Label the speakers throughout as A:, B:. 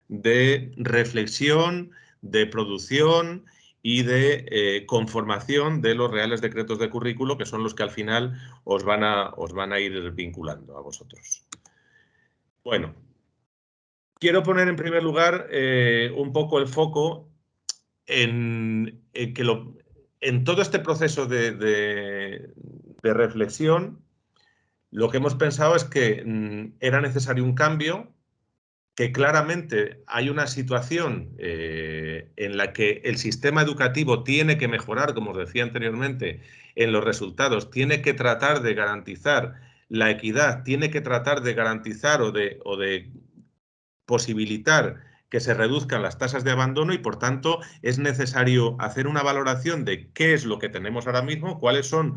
A: de reflexión, de producción y de conformación de los reales decretos de currículo, que son los que al final os van a ir vinculando a vosotros. Bueno, quiero poner en primer lugar un poco el foco en todo este proceso de reflexión. Lo que hemos pensado es que era necesario un cambio, que claramente hay una situación en la que el sistema educativo tiene que mejorar, como os decía anteriormente, en los resultados, tiene que tratar de garantizar la equidad, tiene que tratar de garantizar o de posibilitar que se reduzcan las tasas de abandono y, por tanto, es necesario hacer una valoración de qué es lo que tenemos ahora mismo, cuáles son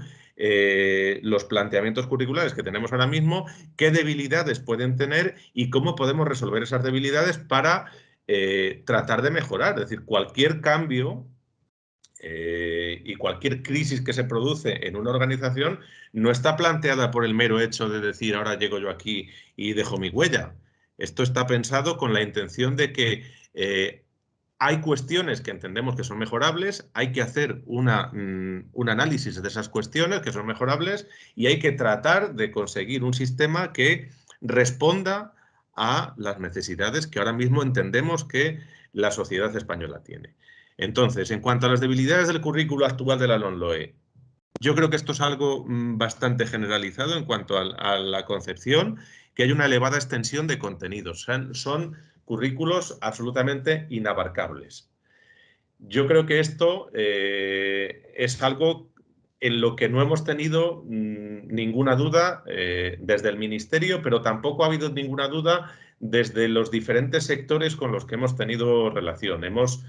A: los planteamientos curriculares que tenemos ahora mismo, qué debilidades pueden tener y cómo podemos resolver esas debilidades para tratar de mejorar. Es decir, cualquier cambio y cualquier crisis que se produce en una organización no está planteada por el mero hecho de decir ahora llego yo aquí y dejo mi huella. Esto está pensado con la intención de que hay cuestiones que entendemos que son mejorables, hay que hacer un análisis de esas cuestiones que son mejorables y hay que tratar de conseguir un sistema que responda a las necesidades que ahora mismo entendemos que la sociedad española tiene. Entonces, en cuanto a las debilidades del currículo actual de la LOMLOE, yo creo que esto es algo bastante generalizado en cuanto a la concepción, que hay una elevada extensión de contenidos. Son currículos absolutamente inabarcables. Yo creo que esto es algo en lo que no hemos tenido ninguna duda desde el Ministerio, pero tampoco ha habido ninguna duda desde los diferentes sectores con los que hemos tenido relación. Hemos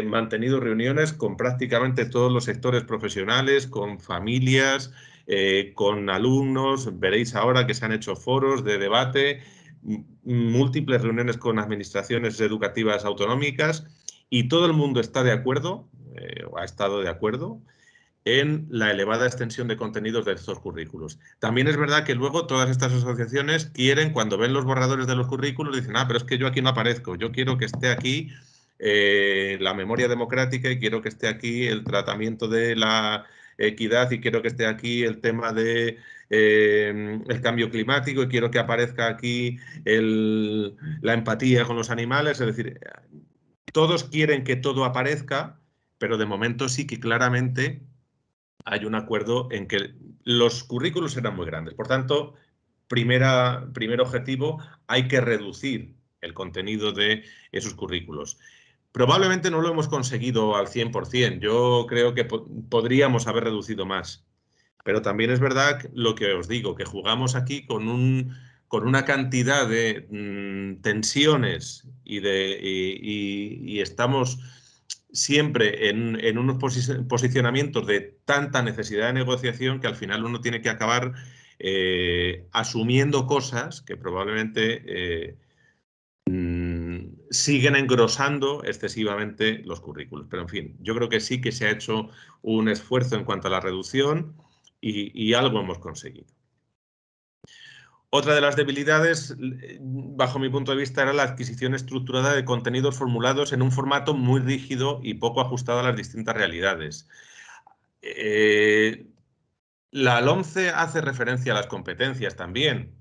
A: mantenido reuniones con prácticamente todos los sectores profesionales, con familias, con alumnos. Veréis ahora que se han hecho foros de debate, múltiples reuniones con administraciones educativas autonómicas y todo el mundo está de acuerdo, o ha estado de acuerdo, en la elevada extensión de contenidos de estos currículos. También es verdad que luego todas estas asociaciones quieren, cuando ven los borradores de los currículos, dicen, pero es que yo aquí no aparezco, yo quiero que esté aquí la memoria democrática y quiero que esté aquí el tratamiento de la equidad y quiero que esté aquí el tema de el cambio climático y quiero que aparezca aquí la empatía con los animales. Es decir, todos quieren que todo aparezca, pero de momento sí que claramente hay un acuerdo en que los currículos eran muy grandes. Por tanto, primer objetivo, hay que reducir el contenido de esos currículos. Probablemente no lo hemos conseguido al 100%. Yo creo que podríamos haber reducido más. Pero también es verdad lo que os digo, que jugamos aquí con una cantidad de tensiones y estamos siempre en unos posicionamientos de tanta necesidad de negociación que al final uno tiene que acabar asumiendo cosas que probablemente siguen engrosando excesivamente los currículos. Pero, en fin, yo creo que sí que se ha hecho un esfuerzo en cuanto a la reducción y algo hemos conseguido. Otra de las debilidades, bajo mi punto de vista, era la adquisición estructurada de contenidos formulados en un formato muy rígido y poco ajustado a las distintas realidades. La LOMCE hace referencia a las competencias también,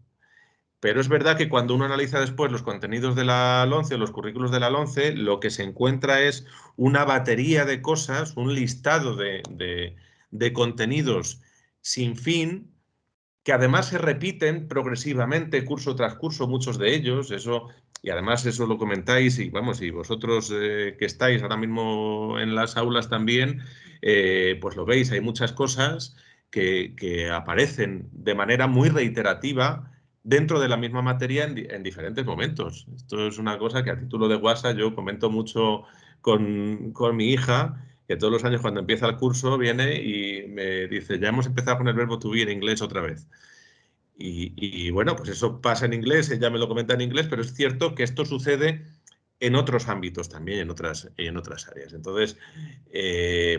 A: pero es verdad que cuando uno analiza después los contenidos de la LOMCE o los currículos de la LOMCE, lo que se encuentra es una batería de cosas, un listado de contenidos sin fin, que además se repiten progresivamente, curso tras curso, muchos de ellos, y además eso lo comentáis, y vamos, y vosotros que estáis ahora mismo en las aulas también, pues lo veis, hay muchas cosas que aparecen de manera muy reiterativa dentro de la misma materia en diferentes momentos. Esto es una cosa que a título de WhatsApp yo comento mucho con mi hija, que todos los años cuando empieza el curso viene y me dice, ya hemos empezado con el verbo to be en inglés otra vez. Y bueno, pues eso pasa en inglés, ella me lo comenta en inglés, pero es cierto que esto sucede en otros ámbitos también, en otras áreas. Entonces,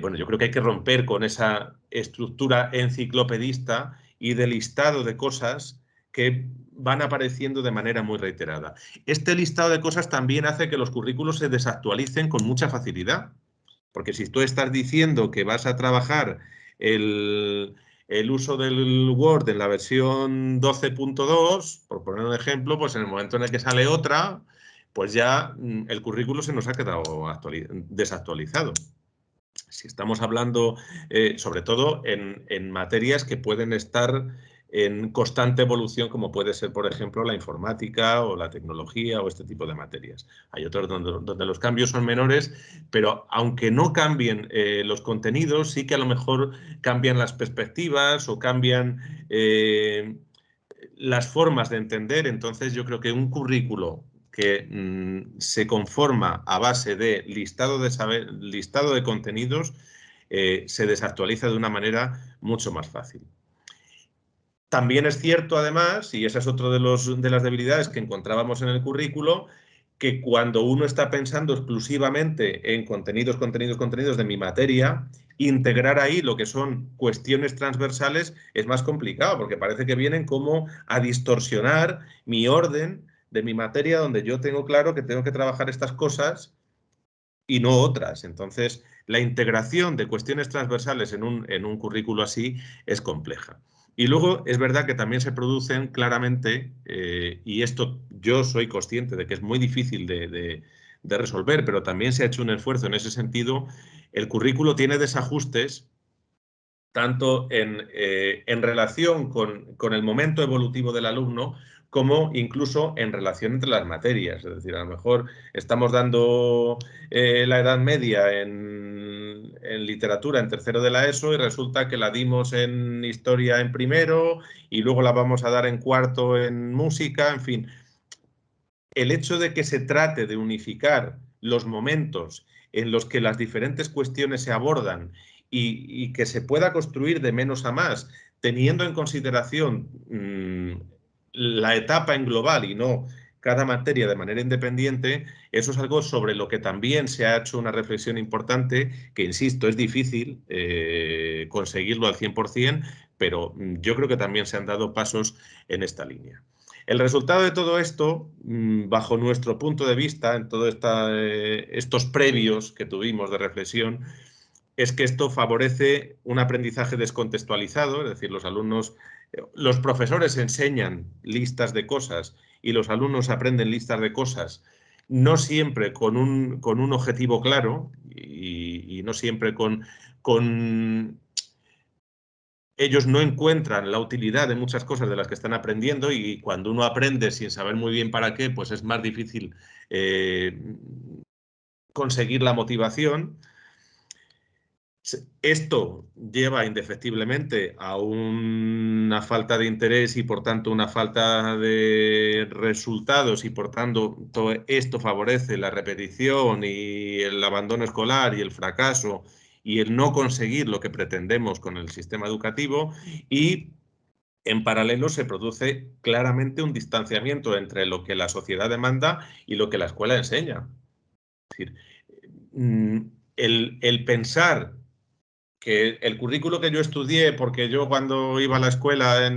A: bueno, yo creo que hay que romper con esa estructura enciclopedista y de listado de cosas que van apareciendo de manera muy reiterada. Este listado de cosas también hace que los currículos se desactualicen con mucha facilidad, porque si tú estás diciendo que vas a trabajar el uso del Word en la versión 12.2, por poner un ejemplo, pues en el momento en el que sale otra, pues ya el currículo se nos ha quedado desactualizado. Si estamos hablando, sobre todo en materias que pueden estar en constante evolución, como puede ser, por ejemplo, la informática o la tecnología o este tipo de materias. Hay otros donde los cambios son menores, pero aunque no cambien los contenidos, sí que a lo mejor cambian las perspectivas o cambian las formas de entender. Entonces, yo creo que un currículo que se conforma a base de listado de contenidos, se desactualiza de una manera mucho más fácil. También es cierto, además, y esa es otra de las debilidades que encontrábamos en el currículo, que cuando uno está pensando exclusivamente en contenidos de mi materia, integrar ahí lo que son cuestiones transversales es más complicado, porque parece que vienen como a distorsionar mi orden de mi materia, donde yo tengo claro que tengo que trabajar estas cosas y no otras. Entonces, la integración de cuestiones transversales en un currículo así es compleja. Y luego es verdad que también se producen claramente, y esto yo soy consciente de que es muy difícil de resolver, pero también se ha hecho un esfuerzo en ese sentido. El currículo tiene desajustes tanto en relación con el momento evolutivo del alumno, como incluso en relación entre las materias. Es decir, a lo mejor estamos dando la Edad Media en literatura en tercero de la ESO y resulta que la dimos en historia en primero y luego la vamos a dar en cuarto en música, en fin. El hecho de que se trate de unificar los momentos en los que las diferentes cuestiones se abordan y que se pueda construir de menos a más, teniendo en consideración la etapa en global y no cada materia de manera independiente, eso es algo sobre lo que también se ha hecho una reflexión importante, que insisto, es difícil conseguirlo al 100%, pero yo creo que también se han dado pasos en esta línea. El resultado de todo esto, bajo nuestro punto de vista, en todos estos previos que tuvimos de reflexión, es que esto favorece un aprendizaje descontextualizado, es decir, los profesores enseñan listas de cosas y los alumnos aprenden listas de cosas, no siempre con un objetivo claro y no siempre con ellos no encuentran la utilidad de muchas cosas de las que están aprendiendo, y cuando uno aprende sin saber muy bien para qué, pues es más difícil conseguir la motivación. Esto lleva indefectiblemente a una falta de interés y por tanto una falta de resultados, y por tanto todo esto favorece la repetición y el abandono escolar y el fracaso y el no conseguir lo que pretendemos con el sistema educativo. Y en paralelo se produce claramente un distanciamiento entre lo que la sociedad demanda y lo que la escuela enseña. Es decir, el pensar que el currículo que yo estudié, porque yo cuando iba a la escuela en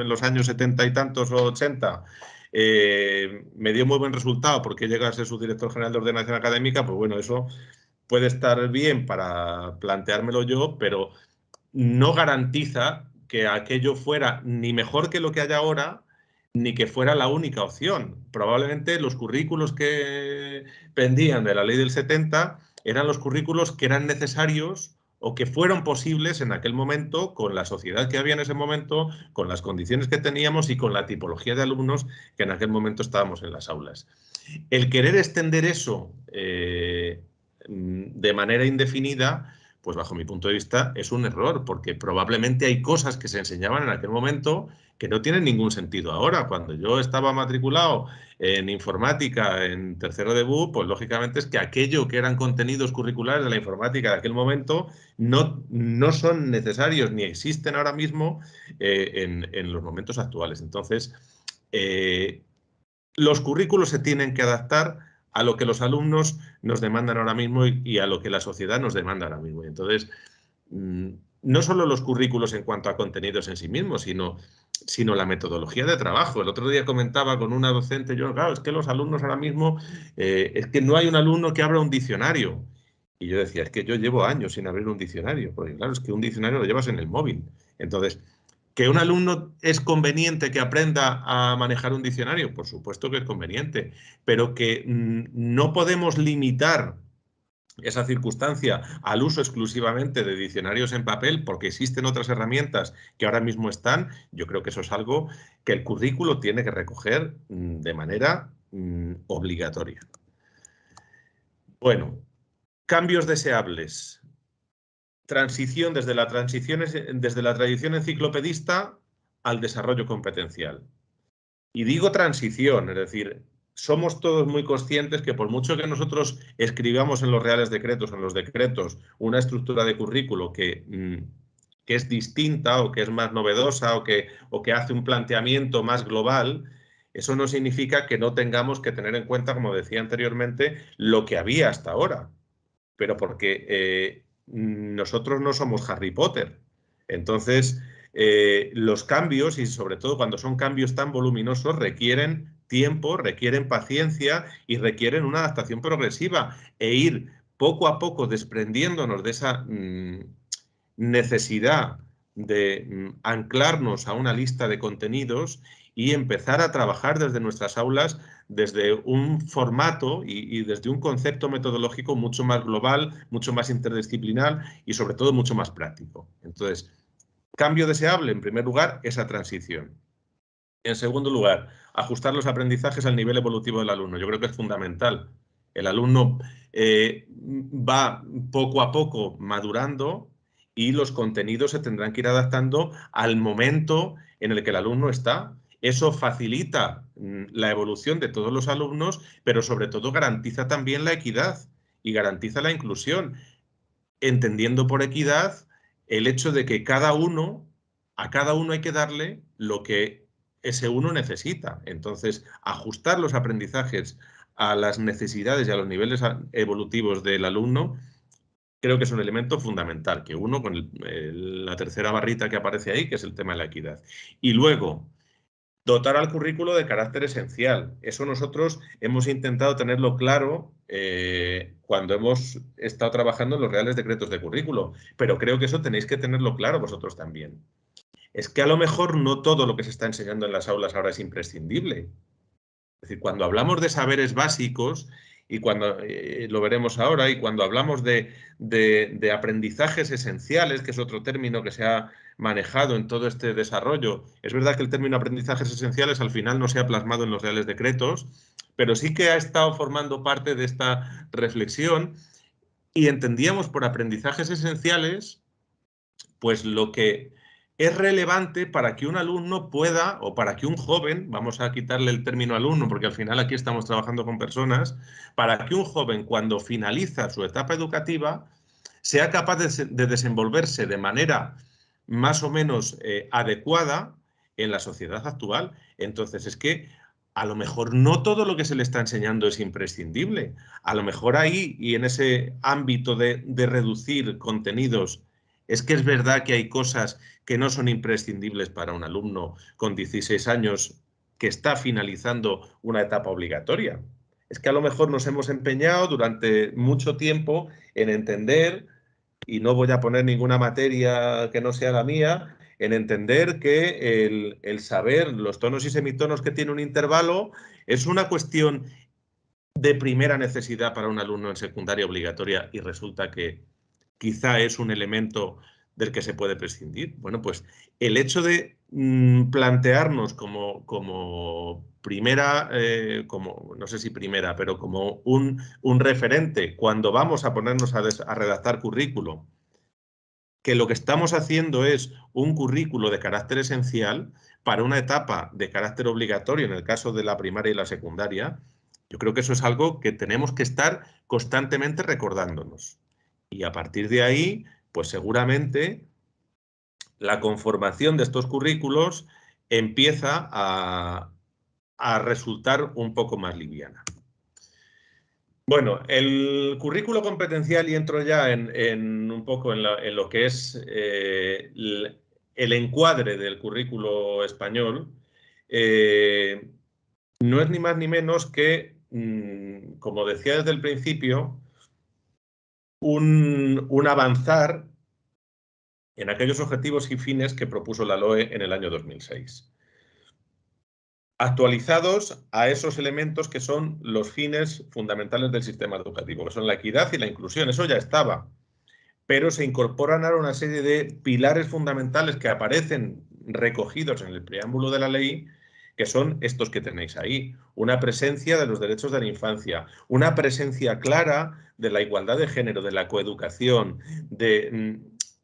A: los años 70 y tantos o 80, me dio muy buen resultado porque llegué a ser subdirector general de ordenación académica, pues bueno, eso puede estar bien para planteármelo yo, pero no garantiza que aquello fuera ni mejor que lo que hay ahora, ni que fuera la única opción. Probablemente los currículos que pendían de la ley del 70 eran los currículos que eran necesarios o que fueron posibles en aquel momento, con la sociedad que había en ese momento, con las condiciones que teníamos y con la tipología de alumnos que en aquel momento estábamos en las aulas. El querer extender eso de manera indefinida, pues bajo mi punto de vista es un error, porque probablemente hay cosas que se enseñaban en aquel momento que no tienen ningún sentido ahora. Cuando yo estaba matriculado en informática en tercero de BU, pues lógicamente es que aquello que eran contenidos curriculares de la informática de aquel momento no son necesarios ni existen ahora mismo en los momentos actuales. Entonces, los currículos se tienen que adaptar a lo que los alumnos nos demandan ahora mismo y a lo que la sociedad nos demanda ahora mismo. Entonces, no solo los currículos en cuanto a contenidos en sí mismos, sino sino la metodología de trabajo. El otro día comentaba con una docente, yo, claro, es que los alumnos ahora mismo, es que no hay un alumno que abra un diccionario. Y yo decía, es que yo llevo años sin abrir un diccionario, porque claro, es que un diccionario lo llevas en el móvil. Entonces, ¿que un alumno es conveniente que aprenda a manejar un diccionario? Por supuesto que es conveniente, pero que no podemos limitar esa circunstancia al uso exclusivamente de diccionarios en papel, porque existen otras herramientas que ahora mismo están. Yo creo que eso es algo que el currículo tiene que recoger de manera obligatoria. Bueno, cambios deseables. Transición desde la tradición enciclopedista al desarrollo competencial. Y digo transición, es decir, somos todos muy conscientes que por mucho que nosotros escribamos en los reales decretos, en los decretos, una estructura de currículo que es distinta o que es más novedosa o que hace un planteamiento más global, eso no significa que no tengamos que tener en cuenta, como decía anteriormente, lo que había hasta ahora. Pero porque nosotros no somos Harry Potter. Entonces, los cambios, y sobre todo cuando son cambios tan voluminosos, requieren tiempo, requieren paciencia y requieren una adaptación progresiva e ir poco a poco desprendiéndonos de esa necesidad de anclarnos a una lista de contenidos y empezar a trabajar desde nuestras aulas desde un formato y desde un concepto metodológico mucho más global, mucho más interdisciplinar y sobre todo mucho más práctico. Entonces, cambio deseable, en primer lugar, esa transición. En segundo lugar, ajustar los aprendizajes al nivel evolutivo del alumno. Yo creo que es fundamental. El alumno va poco a poco madurando y los contenidos se tendrán que ir adaptando al momento en el que el alumno está. Eso facilita la evolución de todos los alumnos, pero sobre todo garantiza también la equidad y garantiza la inclusión, entendiendo por equidad el hecho de que a cada uno hay que darle lo que ese uno necesita. Entonces, ajustar los aprendizajes a las necesidades y a los niveles evolutivos del alumno creo que es un elemento fundamental, que uno con la tercera barrita que aparece ahí, que es el tema de la equidad. Y luego, dotar al currículo de carácter esencial. Eso nosotros hemos intentado tenerlo claro cuando hemos estado trabajando en los reales decretos de currículo, pero creo que eso tenéis que tenerlo claro vosotros también. Es que a lo mejor no todo lo que se está enseñando en las aulas ahora es imprescindible. Es decir, cuando hablamos de saberes básicos, y cuando lo veremos ahora, y cuando hablamos de aprendizajes esenciales, que es otro término que se ha manejado en todo este desarrollo, es verdad que el término aprendizajes esenciales al final no se ha plasmado en los reales decretos, pero sí que ha estado formando parte de esta reflexión y entendíamos por aprendizajes esenciales pues lo que es relevante para que un alumno pueda, o para que un joven, vamos a quitarle el término alumno, porque al final aquí estamos trabajando con personas, para que un joven cuando finaliza su etapa educativa sea capaz de desenvolverse de manera más o menos adecuada en la sociedad actual. Entonces es que a lo mejor no todo lo que se le está enseñando es imprescindible. A lo mejor ahí y en ese ámbito de reducir contenidos, es que es verdad que hay cosas que no son imprescindibles para un alumno con 16 años que está finalizando una etapa obligatoria. Es que a lo mejor nos hemos empeñado durante mucho tiempo en entender, y no voy a poner ninguna materia que no sea la mía, en entender que el saber los tonos y semitonos que tiene un intervalo es una cuestión de primera necesidad para un alumno en secundaria obligatoria y resulta que quizá es un elemento del que se puede prescindir. Bueno, pues el hecho de plantearnos como primera, como no sé si primera, pero como un referente cuando vamos a ponernos a redactar currículo, que lo que estamos haciendo es un currículo de carácter esencial para una etapa de carácter obligatorio en el caso de la primaria y la secundaria, yo creo que eso es algo que tenemos que estar constantemente recordándonos. Y a partir de ahí, pues seguramente la conformación de estos currículos empieza a resultar un poco más liviana. Bueno, el currículo competencial, y entro ya en un poco en lo que es el encuadre del currículo español no es ni más ni menos que, como decía desde el principio, un avanzar en aquellos objetivos y fines que propuso la LOE en el año 2006. Actualizados a esos elementos que son los fines fundamentales del sistema educativo, que son la equidad y la inclusión. Eso ya estaba, pero se incorporan ahora una serie de pilares fundamentales que aparecen recogidos en el preámbulo de la ley, que son estos que tenéis ahí. Una presencia de los derechos de la infancia, una presencia clara de la igualdad de género, de la coeducación, de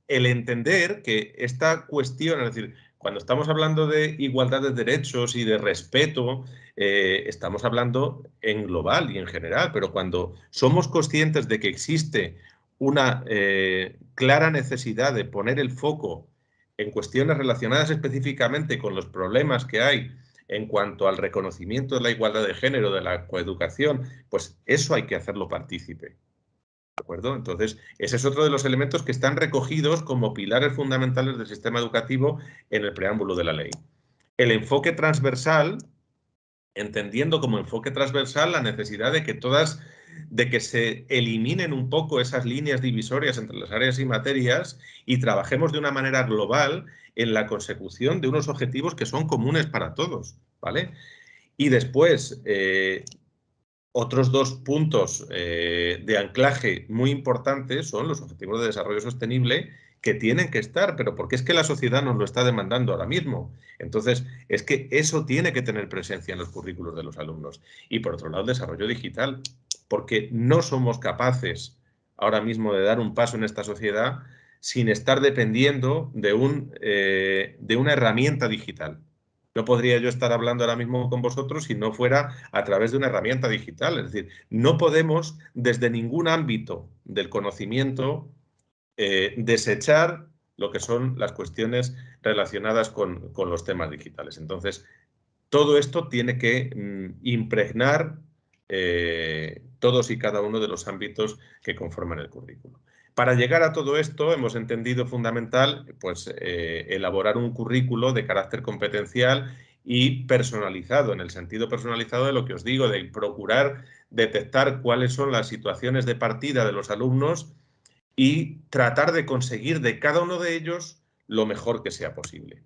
A: el entender que esta cuestión, es decir, cuando estamos hablando de igualdad de derechos y de respeto, estamos hablando en global y en general, pero cuando somos conscientes de que existe una clara necesidad de poner el foco en cuestiones relacionadas específicamente con los problemas que hay en cuanto al reconocimiento de la igualdad de género, de la coeducación, pues eso hay que hacerlo partícipe. ¿De acuerdo? Entonces, ese es otro de los elementos que están recogidos como pilares fundamentales del sistema educativo en el preámbulo de la ley. El enfoque transversal, entendiendo como enfoque transversal la necesidad de que se eliminen un poco esas líneas divisorias entre las áreas y materias y trabajemos de una manera global en la consecución de unos objetivos que son comunes para todos, ¿vale? Y después, otros dos puntos de anclaje muy importantes son los objetivos de desarrollo sostenible, que tienen que estar, pero porque es que la sociedad nos lo está demandando ahora mismo. Entonces, es que eso tiene que tener presencia en los currículos de los alumnos. Y por otro lado, el desarrollo digital, porque no somos capaces ahora mismo de dar un paso en esta sociedad sin estar dependiendo de una herramienta digital. No podría yo estar hablando ahora mismo con vosotros si no fuera a través de una herramienta digital. Es decir, no podemos desde ningún ámbito del conocimiento desechar lo que son las cuestiones relacionadas con los temas digitales. Entonces, todo esto tiene que impregnar todos y cada uno de los ámbitos que conforman el currículo. Para llegar a todo esto hemos entendido fundamental pues, elaborar un currículo de carácter competencial y personalizado, en el sentido personalizado de lo que os digo, de procurar detectar cuáles son las situaciones de partida de los alumnos y tratar de conseguir de cada uno de ellos lo mejor que sea posible.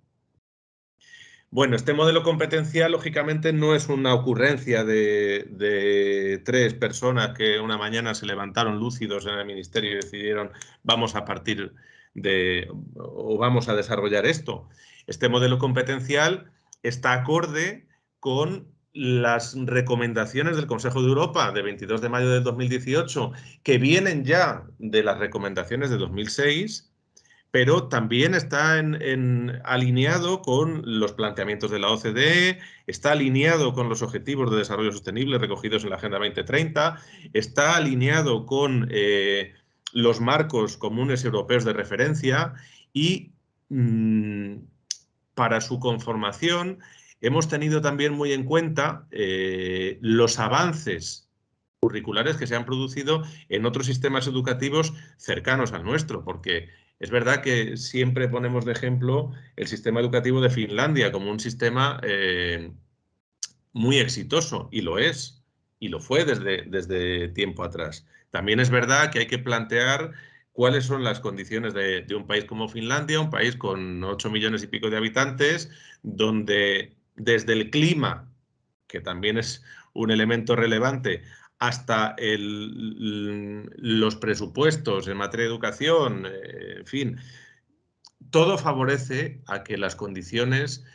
A: Bueno, este modelo competencial, lógicamente, no es una ocurrencia de tres personas que una mañana se levantaron lúcidos en el ministerio y decidieron vamos a partir o vamos a desarrollar esto. Este modelo competencial está acorde con las recomendaciones del Consejo de Europa de 22 de mayo de 2018, que vienen ya de las recomendaciones de 2006, pero también está alineado con los planteamientos de la OCDE, está alineado con los Objetivos de Desarrollo Sostenible recogidos en la Agenda 2030, está alineado con los marcos comunes europeos de referencia y para su conformación hemos tenido también muy en cuenta los avances curriculares que se han producido en otros sistemas educativos cercanos al nuestro, porque es verdad que siempre ponemos de ejemplo el sistema educativo de Finlandia como un sistema muy exitoso, y lo es, y lo fue desde tiempo atrás. También es verdad que hay que plantear cuáles son las condiciones de un país como Finlandia, un país con 8 millones y pico de habitantes, donde desde el clima, que también es un elemento relevante, hasta los presupuestos en materia de educación, en fin, todo favorece a que las condiciones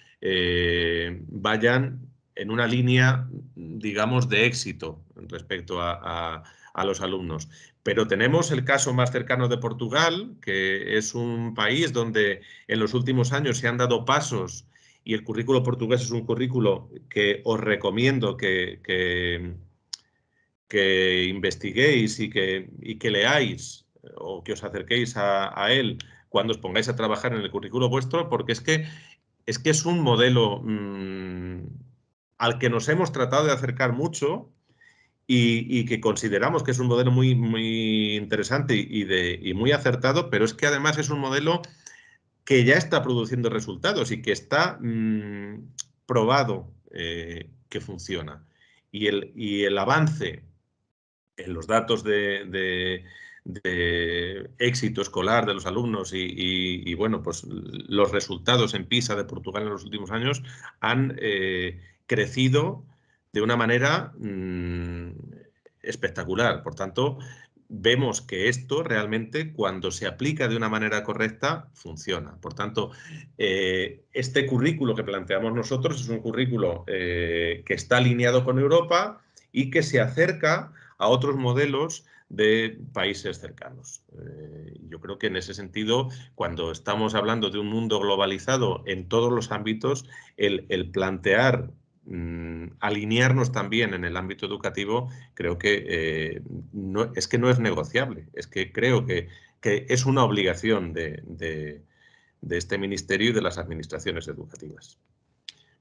A: vayan en una línea, digamos, de éxito respecto a los alumnos. Pero tenemos el caso más cercano de Portugal, que es un país donde en los últimos años se han dado pasos y el currículo portugués es un currículo que os recomiendo que investiguéis y que leáis o que os acerquéis a él cuando os pongáis a trabajar en el currículo vuestro, porque es que es un modelo al que nos hemos tratado de acercar mucho y que consideramos que es un modelo muy, muy interesante y muy acertado, pero es que además es un modelo que ya está produciendo resultados y que está probado que funciona. Y el avance en los datos de éxito escolar de los alumnos y bueno, pues los resultados en PISA de Portugal en los últimos años han crecido de una manera espectacular. Por tanto, vemos que esto realmente, cuando se aplica de una manera correcta, funciona. Por tanto, este currículo que planteamos nosotros es un currículo que está alineado con Europa y que se acerca a otros modelos de países cercanos. Yo creo que en ese sentido, cuando estamos hablando de un mundo globalizado en todos los ámbitos, el plantear alinearnos también en el ámbito educativo, creo que no es negociable, es que creo que es una obligación de este ministerio y de las administraciones educativas.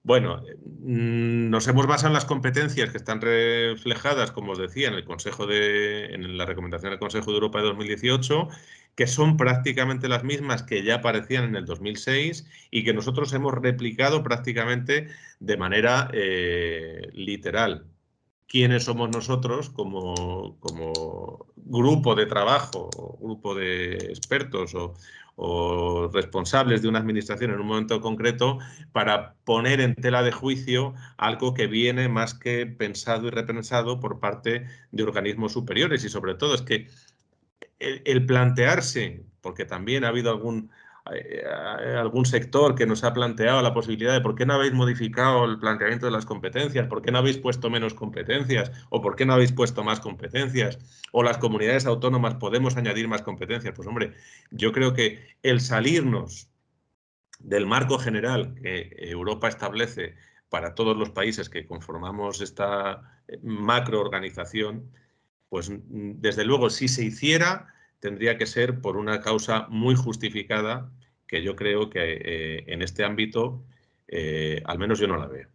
A: Bueno, nos hemos basado en las competencias que están reflejadas, como os decía, en la recomendación del Consejo de Europa de 2018, que son prácticamente las mismas que ya aparecían en el 2006 y que nosotros hemos replicado prácticamente de manera literal. ¿Quiénes somos nosotros como grupo de trabajo, o grupo de expertos o responsables de una administración en un momento concreto para poner en tela de juicio algo que viene más que pensado y repensado por parte de organismos superiores? Y sobre todo es que el plantearse, porque también ha habido algún sector que nos ha planteado la posibilidad de por qué no habéis modificado el planteamiento de las competencias, por qué no habéis puesto menos competencias o por qué no habéis puesto más competencias o las comunidades autónomas podemos añadir más competencias. Pues hombre, yo creo que el salirnos del marco general que Europa establece para todos los países que conformamos esta macroorganización, pues desde luego, si se hiciera, tendría que ser por una causa muy justificada, que yo creo que en este ámbito, al menos yo no la veo.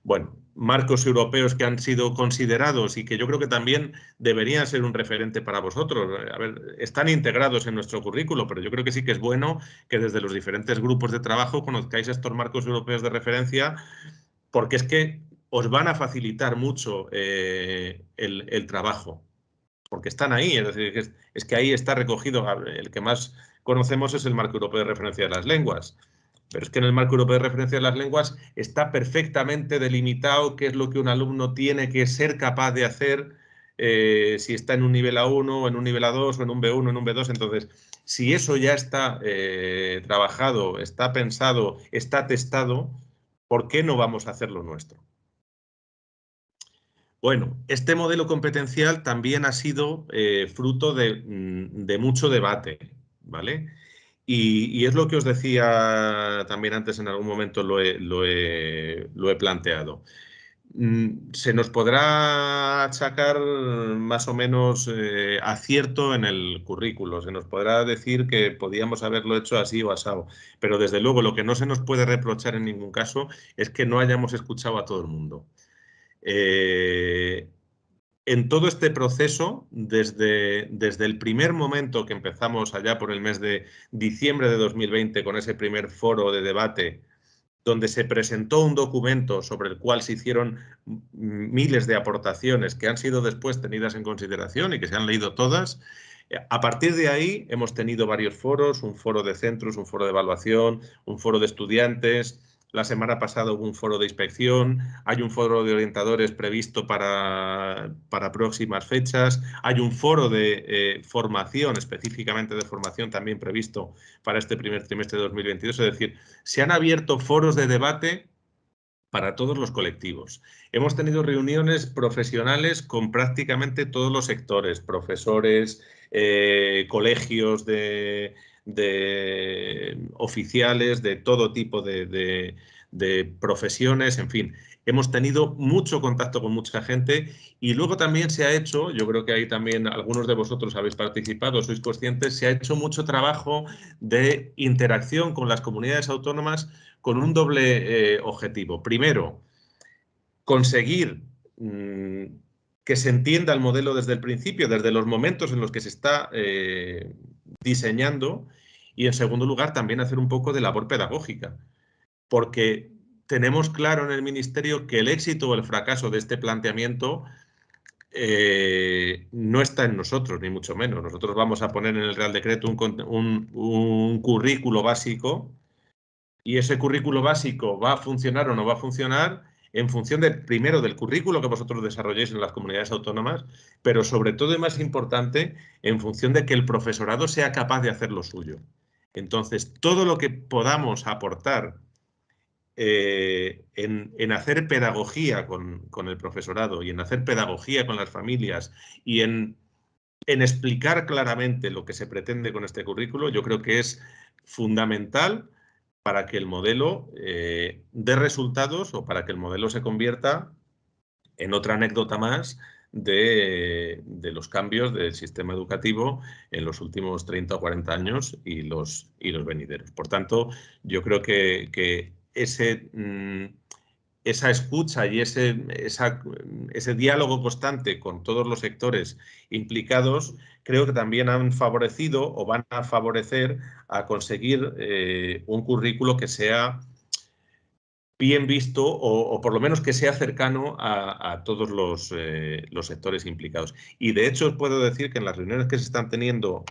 A: Bueno, marcos europeos que han sido considerados y que yo creo que también deberían ser un referente para vosotros. A ver, están integrados en nuestro currículo, pero yo creo que sí que es bueno que desde los diferentes grupos de trabajo conozcáis estos marcos europeos de referencia, porque es que os van a facilitar mucho el trabajo, porque están ahí, es decir, es que ahí está recogido, el que más conocemos es el Marco Europeo de Referencia de las Lenguas, pero es que en el Marco Europeo de Referencia de las Lenguas está perfectamente delimitado qué es lo que un alumno tiene que ser capaz de hacer si está en un nivel A1, en un nivel A2, o en un B1, en un B2. Entonces, si eso ya está trabajado, está pensado, está testado, ¿por qué no vamos a hacer lo nuestro? Bueno, este modelo competencial también ha sido fruto de mucho debate, ¿vale? Y es lo que os decía también antes, en algún momento lo he planteado. Se nos podrá achacar más o menos acierto en el currículo, se nos podrá decir que podíamos haberlo hecho así o asado, pero desde luego lo que no se nos puede reprochar en ningún caso es que no hayamos escuchado a todo el mundo. En todo este proceso, desde el primer momento que empezamos allá por el mes de diciembre de 2020 con ese primer foro de debate, donde se presentó un documento sobre el cual se hicieron miles de aportaciones que han sido después tenidas en consideración y que se han leído todas, a partir de ahí hemos tenido varios foros, un foro de centros, un foro de evaluación, un foro de estudiantes. La semana pasada hubo un foro de inspección, hay un foro de orientadores previsto para próximas fechas, hay un foro de formación, específicamente de formación también previsto para este primer trimestre de 2022. Es decir, se han abierto foros de debate para todos los colectivos. Hemos tenido reuniones profesionales con prácticamente todos los sectores, profesores, colegios de oficiales, de todo tipo de profesiones, en fin. Hemos tenido mucho contacto con mucha gente y luego también se ha hecho, yo creo que ahí también algunos de vosotros habéis participado, sois conscientes, se ha hecho mucho trabajo de interacción con las comunidades autónomas con un doble objetivo. Primero, conseguir que se entienda el modelo desde el principio, desde los momentos en los que se está diseñando, Y en segundo lugar, también hacer un poco de labor pedagógica, porque tenemos claro en el Ministerio que el éxito o el fracaso de este planteamiento no está en nosotros, ni mucho menos. Nosotros vamos a poner en el Real Decreto un currículo básico, y ese currículo básico va a funcionar o no va a funcionar en función primero del currículo que vosotros desarrolléis en las comunidades autónomas, pero sobre todo y más importante, en función de que el profesorado sea capaz de hacer lo suyo. Entonces, todo lo que podamos aportar en hacer pedagogía con el profesorado y en hacer pedagogía con las familias y en explicar claramente lo que se pretende con este currículo, yo creo que es fundamental para que el modelo dé resultados o para que el modelo se convierta en otra anécdota más de los cambios del sistema educativo en los últimos 30 o 40 años y los venideros. Por tanto, yo creo que esa escucha y ese diálogo constante con todos los sectores implicados, creo que también han favorecido o van a favorecer a conseguir un currículo que sea bien visto o por lo menos que sea cercano a todos los sectores implicados. Y de hecho os puedo decir que en las reuniones que se están teniendo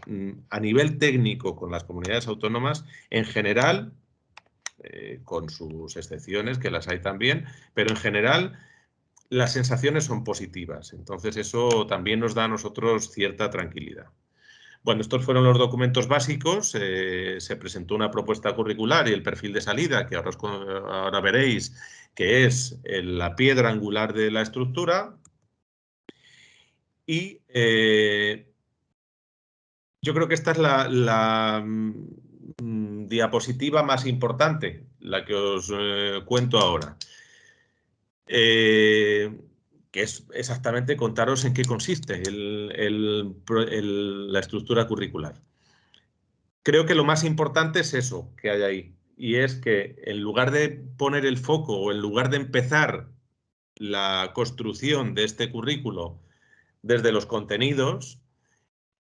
A: a nivel técnico con las comunidades autónomas, en general, con sus excepciones, que las hay también, pero en general las sensaciones son positivas. Entonces eso también nos da a nosotros cierta tranquilidad. Bueno, estos fueron los documentos básicos. Se presentó una propuesta curricular y el perfil de salida, que ahora veréis, que es la piedra angular de la estructura. Y yo creo que esta es la diapositiva más importante, la que os cuento ahora. Que es exactamente contaros en qué consiste la estructura curricular. Creo que lo más importante es eso que hay ahí, y es que en lugar de poner el foco o en lugar de empezar la construcción de este currículo desde los contenidos,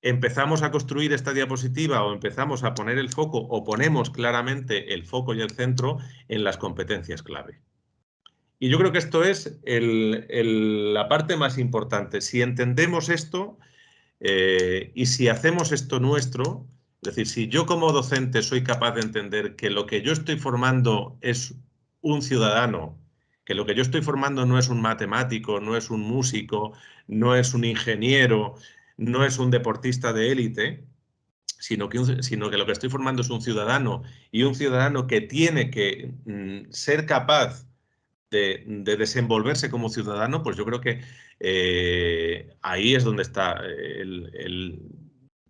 A: empezamos a construir esta diapositiva o empezamos a poner el foco o ponemos claramente el foco y el centro en las competencias clave. Y yo creo que esto es la parte más importante. Si entendemos esto y si hacemos esto nuestro, es decir, si yo como docente soy capaz de entender que lo que yo estoy formando es un ciudadano, que lo que yo estoy formando no es un matemático, no es un músico, no es un ingeniero, no es un deportista de élite, sino que lo que estoy formando es un ciudadano, y un ciudadano que tiene que ser capaz de desenvolverse como ciudadano, pues yo creo que ahí es donde está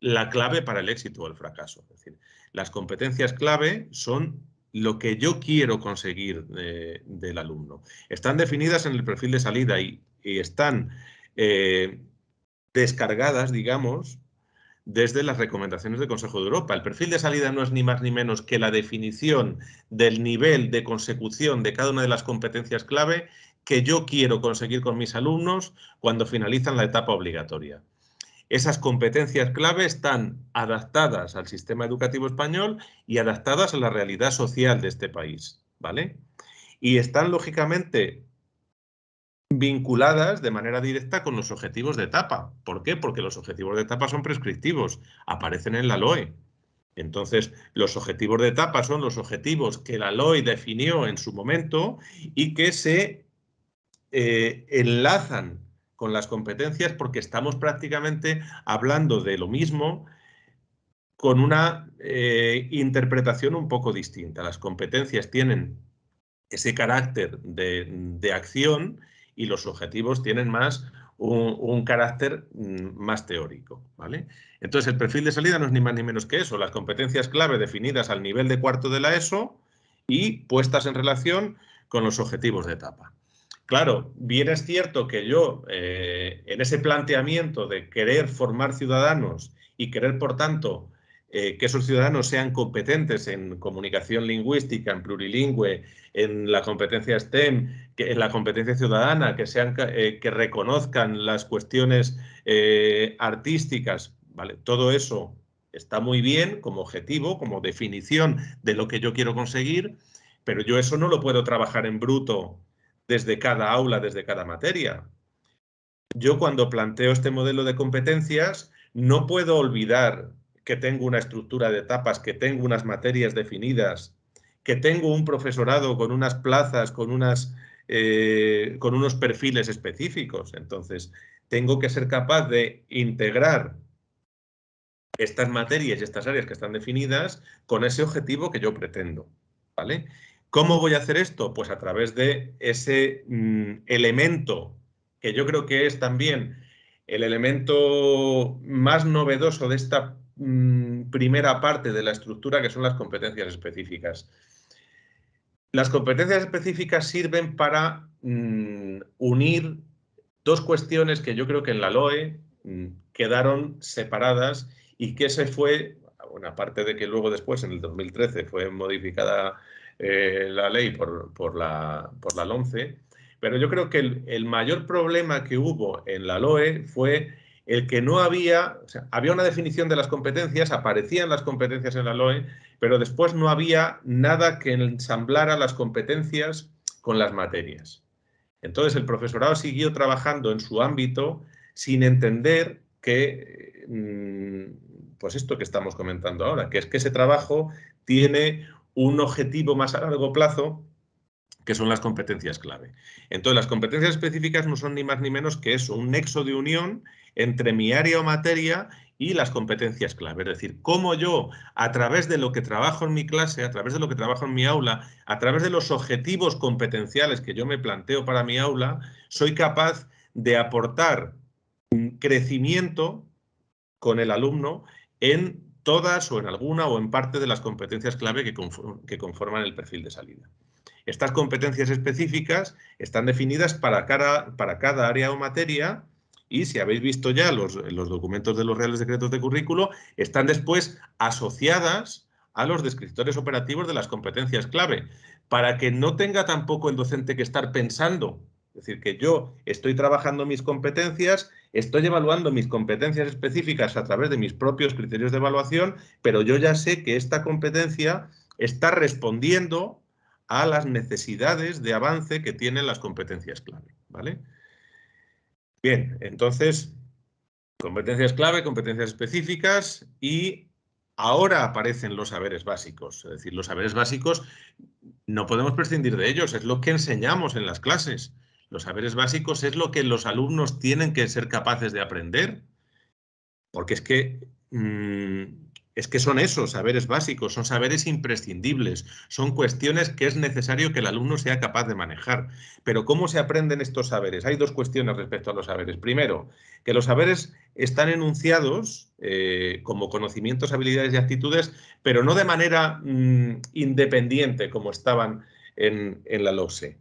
A: la clave para el éxito o el fracaso. Es decir, las competencias clave son lo que yo quiero conseguir del alumno. Están definidas en el perfil de salida y están descargadas, digamos, desde las recomendaciones del Consejo de Europa. El perfil de salida no es ni más ni menos que la definición del nivel de consecución de cada una de las competencias clave que yo quiero conseguir con mis alumnos cuando finalizan la etapa obligatoria. Esas competencias clave están adaptadas al sistema educativo español y adaptadas a la realidad social de este país, ¿vale? Y están, lógicamente, vinculadas de manera directa con los objetivos de etapa. ¿Por qué? Porque los objetivos de etapa son prescriptivos, aparecen en la LOE. Entonces, los objetivos de etapa son los objetivos que la LOE definió en su momento y que se enlazan con las competencias porque estamos prácticamente hablando de lo mismo con una interpretación un poco distinta. Las competencias tienen ese carácter de acción y los objetivos tienen más un carácter más teórico, ¿vale? Entonces, el perfil de salida no es ni más ni menos que eso, las competencias clave definidas al nivel de cuarto de la ESO y puestas en relación con los objetivos de etapa. Claro, bien es cierto que yo, en ese planteamiento de querer formar ciudadanos y querer, por tanto, que esos ciudadanos sean competentes en comunicación lingüística, en plurilingüe, en la competencia STEM, en la competencia ciudadana, que reconozcan las cuestiones artísticas, ¿vale? Todo eso está muy bien como objetivo, como definición de lo que yo quiero conseguir, pero yo eso no lo puedo trabajar en bruto desde cada aula, desde cada materia. Yo cuando planteo este modelo de competencias no puedo olvidar que tengo una estructura de etapas, que tengo unas materias definidas, que tengo un profesorado con unas plazas, con unos perfiles específicos. Entonces, tengo que ser capaz de integrar estas materias y estas áreas que están definidas con ese objetivo que yo pretendo, ¿vale? ¿Cómo voy a hacer esto? Pues a través de ese elemento que yo creo que es también el elemento más novedoso de esta primera parte de la estructura, que son las competencias específicas. Las competencias específicas sirven para unir dos cuestiones que yo creo que en la LOE quedaron separadas y que se fue, bueno, aparte de que luego después, en el 2013, fue modificada la ley por la LOMCE, pero yo creo que el mayor problema que hubo en la LOE fue el que no había, o sea, había una definición de las competencias, aparecían las competencias en la LOE, pero después no había nada que ensamblara las competencias con las materias. Entonces el profesorado siguió trabajando en su ámbito sin entender que, pues esto que estamos comentando ahora, que es que ese trabajo tiene un objetivo más a largo plazo, que son las competencias clave. Entonces, las competencias específicas no son ni más ni menos que eso, un nexo de unión entre mi área o materia y las competencias clave. Es decir, cómo yo, a través de lo que trabajo en mi clase, a través de lo que trabajo en mi aula, a través de los objetivos competenciales que yo me planteo para mi aula, soy capaz de aportar crecimiento con el alumno en todas o en alguna o en parte de las competencias clave que conforman el perfil de salida. Estas competencias específicas están definidas para cada área o materia y, si habéis visto ya los documentos de los Reales Decretos de Currículo, están después asociadas a los descriptores operativos de las competencias clave, para que no tenga tampoco el docente que estar pensando. Es decir, que yo estoy trabajando mis competencias, estoy evaluando mis competencias específicas a través de mis propios criterios de evaluación, pero yo ya sé que esta competencia está respondiendo a las necesidades de avance que tienen las competencias clave, ¿vale? Bien, entonces, competencias clave, competencias específicas y ahora aparecen los saberes básicos. Es decir, los saberes básicos no podemos prescindir de ellos, es lo que enseñamos en las clases. Los saberes básicos es lo que los alumnos tienen que ser capaces de aprender, porque es que son esos saberes básicos, son saberes imprescindibles, son cuestiones que es necesario que el alumno sea capaz de manejar. Pero ¿cómo se aprenden estos saberes? Hay dos cuestiones respecto a los saberes. Primero, que los saberes están enunciados como conocimientos, habilidades y actitudes, pero no de manera independiente como estaban en la LOSE.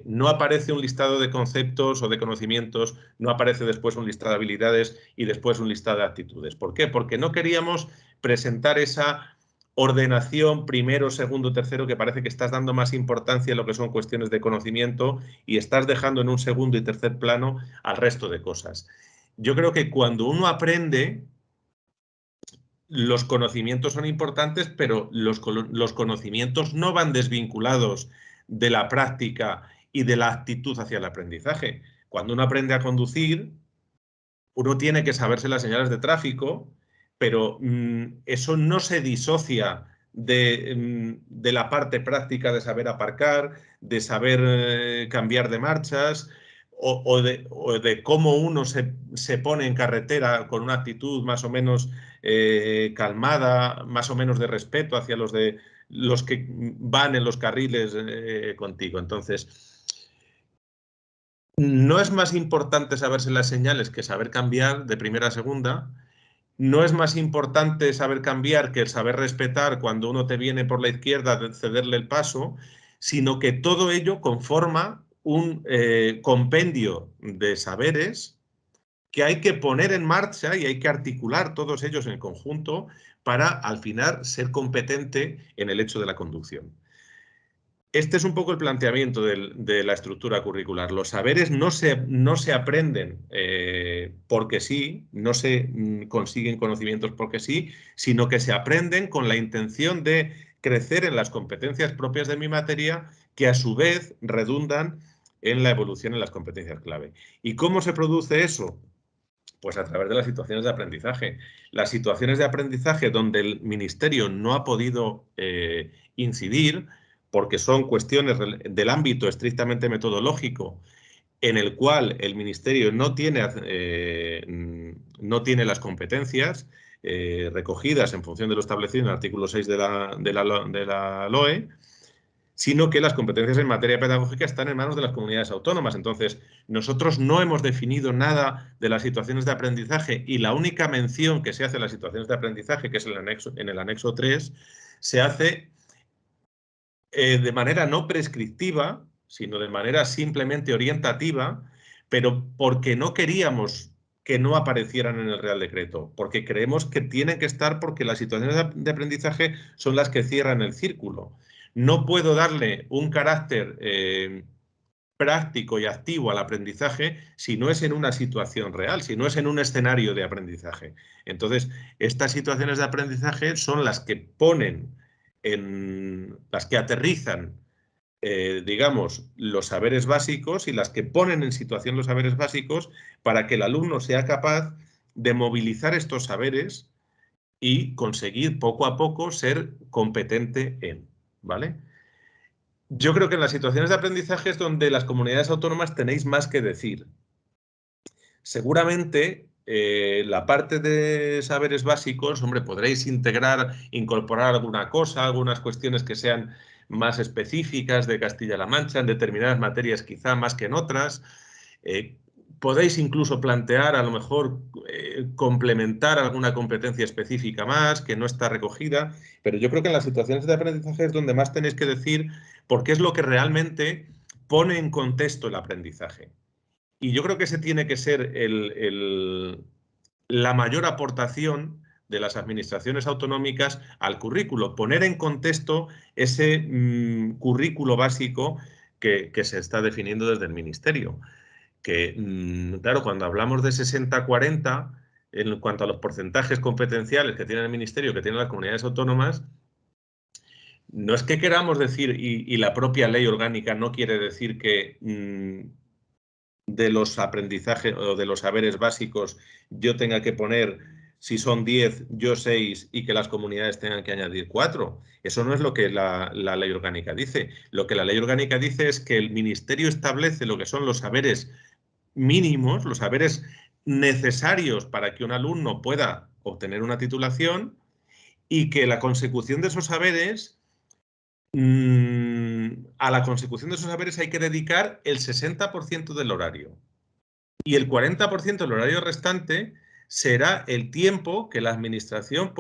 A: No aparece un listado de conceptos o de conocimientos, no aparece después un listado de habilidades y después un listado de actitudes. ¿Por qué? Porque no queríamos presentar esa ordenación primero, segundo, tercero, que parece que estás dando más importancia a lo que son cuestiones de conocimiento y estás dejando en un segundo y tercer plano al resto de cosas. Yo creo que cuando uno aprende, los conocimientos son importantes, pero los conocimientos no van desvinculados de la práctica y de la actitud hacia el aprendizaje. Cuando uno aprende a conducir, uno tiene que saberse las señales de tráfico, pero eso no se disocia de la parte práctica de saber aparcar, de saber cambiar de marchas o de cómo uno se pone en carretera con una actitud más o menos calmada, más o menos de respeto hacia los que van en los carriles contigo. Entonces, no es más importante saberse las señales que saber cambiar de primera a segunda. No es más importante saber cambiar que el saber respetar cuando uno te viene por la izquierda, cederle el paso, sino que todo ello conforma un compendio de saberes que hay que poner en marcha y hay que articular todos ellos en conjunto para, al final, ser competente en el hecho de la conducción. Este es un poco el planteamiento de la estructura curricular. Los saberes no se aprenden porque sí, no se consiguen conocimientos porque sí, sino que se aprenden con la intención de crecer en las competencias propias de mi materia, que a su vez redundan en la evolución en las competencias clave. ¿Y cómo se produce eso? Pues a través de las situaciones de aprendizaje. Las situaciones de aprendizaje donde el ministerio no ha podido incidir, porque son cuestiones del ámbito estrictamente metodológico, en el cual el ministerio no tiene las competencias recogidas en función de lo establecido en el artículo 6 de la LOE, sino que las competencias en materia pedagógica están en manos de las comunidades autónomas. Entonces, nosotros no hemos definido nada de las situaciones de aprendizaje y la única mención que se hace a las situaciones de aprendizaje, que es en el anexo 3, se hace de manera no prescriptiva, sino de manera simplemente orientativa, pero porque no queríamos que no aparecieran en el Real Decreto, porque creemos que tienen que estar porque las situaciones de aprendizaje son las que cierran el círculo. No puedo darle un carácter práctico y activo al aprendizaje si no es en una situación real, si no es en un escenario de aprendizaje. Entonces, estas situaciones de aprendizaje son las que ponen las que aterrizan, digamos, los saberes básicos y las que ponen en situación los saberes básicos para que el alumno sea capaz de movilizar estos saberes y conseguir poco a poco ser competente en, ¿vale? Yo creo que en las situaciones de aprendizaje es donde las comunidades autónomas tenéis más que decir. Seguramente la parte de saberes básicos, hombre, podréis incorporar alguna cosa, algunas cuestiones que sean más específicas de Castilla-La Mancha, en determinadas materias quizá más que en otras. Podéis incluso plantear, a lo mejor, complementar alguna competencia específica más que no está recogida, pero yo creo que en las situaciones de aprendizaje es donde más tenéis que decir porque es lo que realmente pone en contexto el aprendizaje. Y yo creo que ese tiene que ser la mayor aportación de las administraciones autonómicas al currículo, poner en contexto ese currículo básico que se está definiendo desde el Ministerio. Que, claro, cuando hablamos de 60-40, en cuanto a los porcentajes competenciales que tiene el Ministerio, que tienen las comunidades autónomas, no es que queramos decir, y la propia ley orgánica no quiere decir que de los aprendizajes o de los saberes básicos yo tenga que poner, si son 10, yo 6 y que las comunidades tengan que añadir 4. Eso no es lo que la ley orgánica dice. Lo que la ley orgánica dice es que el Ministerio establece lo que son los saberes mínimos, los saberes necesarios para que un alumno pueda obtener una titulación y que la consecución de esos saberes, a la consecución de esos saberes hay que dedicar el 60% del horario. Y el 40% del horario restante será el tiempo que la administración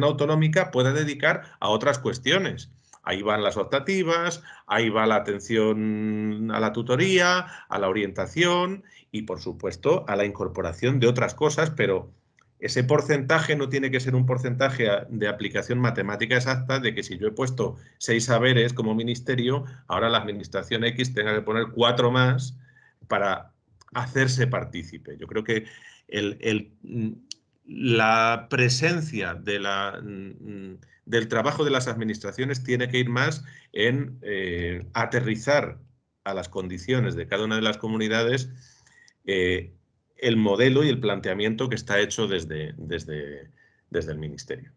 A: autonómica pueda dedicar a otras cuestiones. Ahí van las optativas, ahí va la atención a la tutoría, a la orientación y, por supuesto, a la incorporación de otras cosas, pero ese porcentaje no tiene que ser un porcentaje de aplicación matemática exacta de que si yo he puesto 6 saberes como ministerio, ahora la administración X tenga que poner 4 más para hacerse partícipe. Yo creo que la presencia del trabajo de las administraciones tiene que ir más en aterrizar a las condiciones de cada una de las comunidades el modelo y el planteamiento que está hecho desde el Ministerio.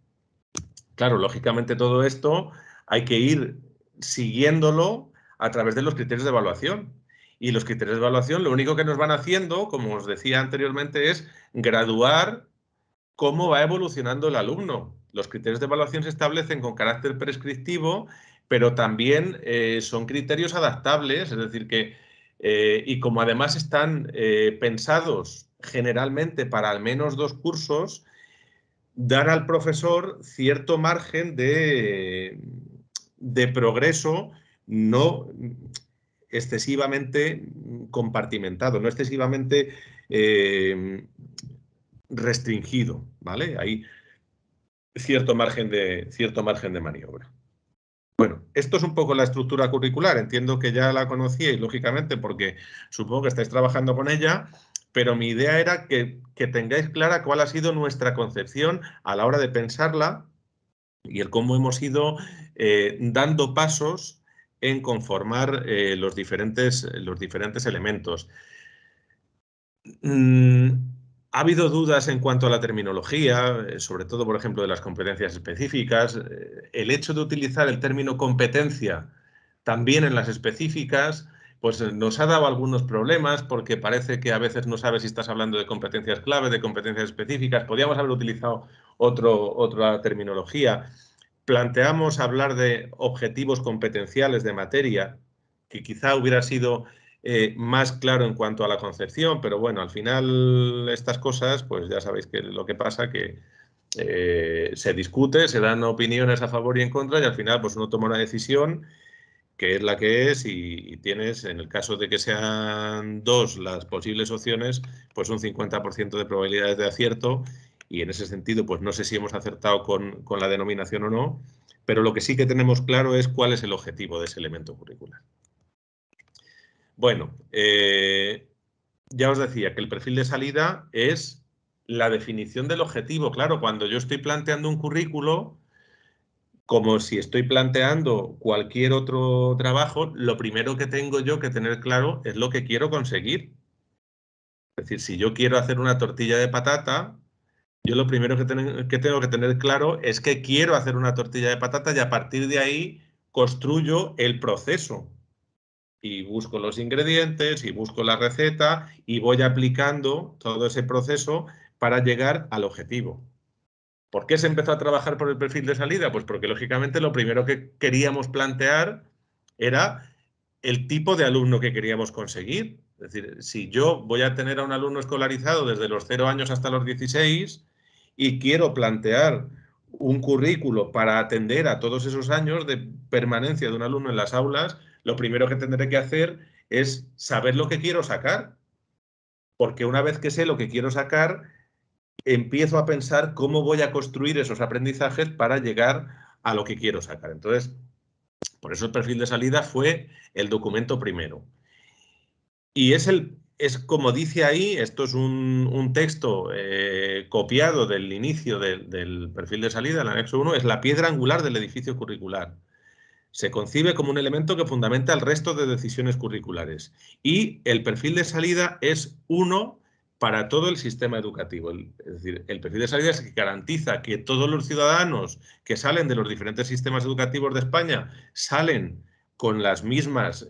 A: Claro, lógicamente todo esto hay que ir siguiéndolo a través de los criterios de evaluación. Y los criterios de evaluación lo único que nos van haciendo, como os decía anteriormente, es graduar cómo va evolucionando el alumno. Los criterios de evaluación se establecen con carácter prescriptivo, pero también son criterios adaptables, es decir, que, y como además están pensados generalmente para al menos 2 cursos, dar al profesor cierto margen de progreso no excesivamente compartimentado, no excesivamente restringido, ¿vale? Hay cierto margen de maniobra. Bueno, esto es un poco la estructura curricular. Entiendo que ya la conocíais, lógicamente, porque supongo que estáis trabajando con ella, pero mi idea era que tengáis clara cuál ha sido nuestra concepción a la hora de pensarla y el cómo hemos ido dando pasos en conformar los diferentes elementos. Ha habido dudas en cuanto a la terminología, sobre todo, por ejemplo, de las competencias específicas. El hecho de utilizar el término competencia también en las específicas, pues nos ha dado algunos problemas porque parece que a veces no sabes si estás hablando de competencias clave, de competencias específicas. Podríamos haber utilizado otra terminología. Planteamos hablar de objetivos competenciales de materia, que quizá hubiera sido más claro en cuanto a la concepción, pero bueno, al final estas cosas, pues ya sabéis que lo que pasa que se discute, se dan opiniones a favor y en contra y al final pues uno toma una decisión que es la que es y tienes, en el caso de que sean dos las posibles opciones, pues un 50% de probabilidades de acierto y en ese sentido pues no sé si hemos acertado con la denominación o no, pero lo que sí que tenemos claro es cuál es el objetivo de ese elemento curricular. Bueno, ya os decía que el perfil de salida es la definición del objetivo. Claro, cuando yo estoy planteando un currículo, como si estoy planteando cualquier otro trabajo, lo primero que tengo yo que tener claro es lo que quiero conseguir. Es decir, si yo quiero hacer una tortilla de patata, yo lo primero que tengo que tener claro es que quiero hacer una tortilla de patata y a partir de ahí construyo el proceso. Y busco los ingredientes y busco la receta y voy aplicando todo ese proceso para llegar al objetivo. ¿Por qué se empezó a trabajar por el perfil de salida? Pues porque lógicamente lo primero que queríamos plantear era el tipo de alumno que queríamos conseguir. Es decir, si yo voy a tener a un alumno escolarizado desde los 0 años hasta los 16 y quiero plantear un currículo para atender a todos esos años de permanencia de un alumno en las aulas, lo primero que tendré que hacer es saber lo que quiero sacar. Porque una vez que sé lo que quiero sacar, empiezo a pensar cómo voy a construir esos aprendizajes para llegar a lo que quiero sacar. Entonces, por eso el perfil de salida fue el documento primero. Y es como dice ahí, esto es un texto copiado del inicio del perfil de salida, el anexo 1, es la piedra angular del edificio curricular. Se concibe como un elemento que fundamenta el resto de decisiones curriculares. Y el perfil de salida es uno para todo el sistema educativo. Es decir, el perfil de salida es el que garantiza que todos los ciudadanos que salen de los diferentes sistemas educativos de España salen con las mismas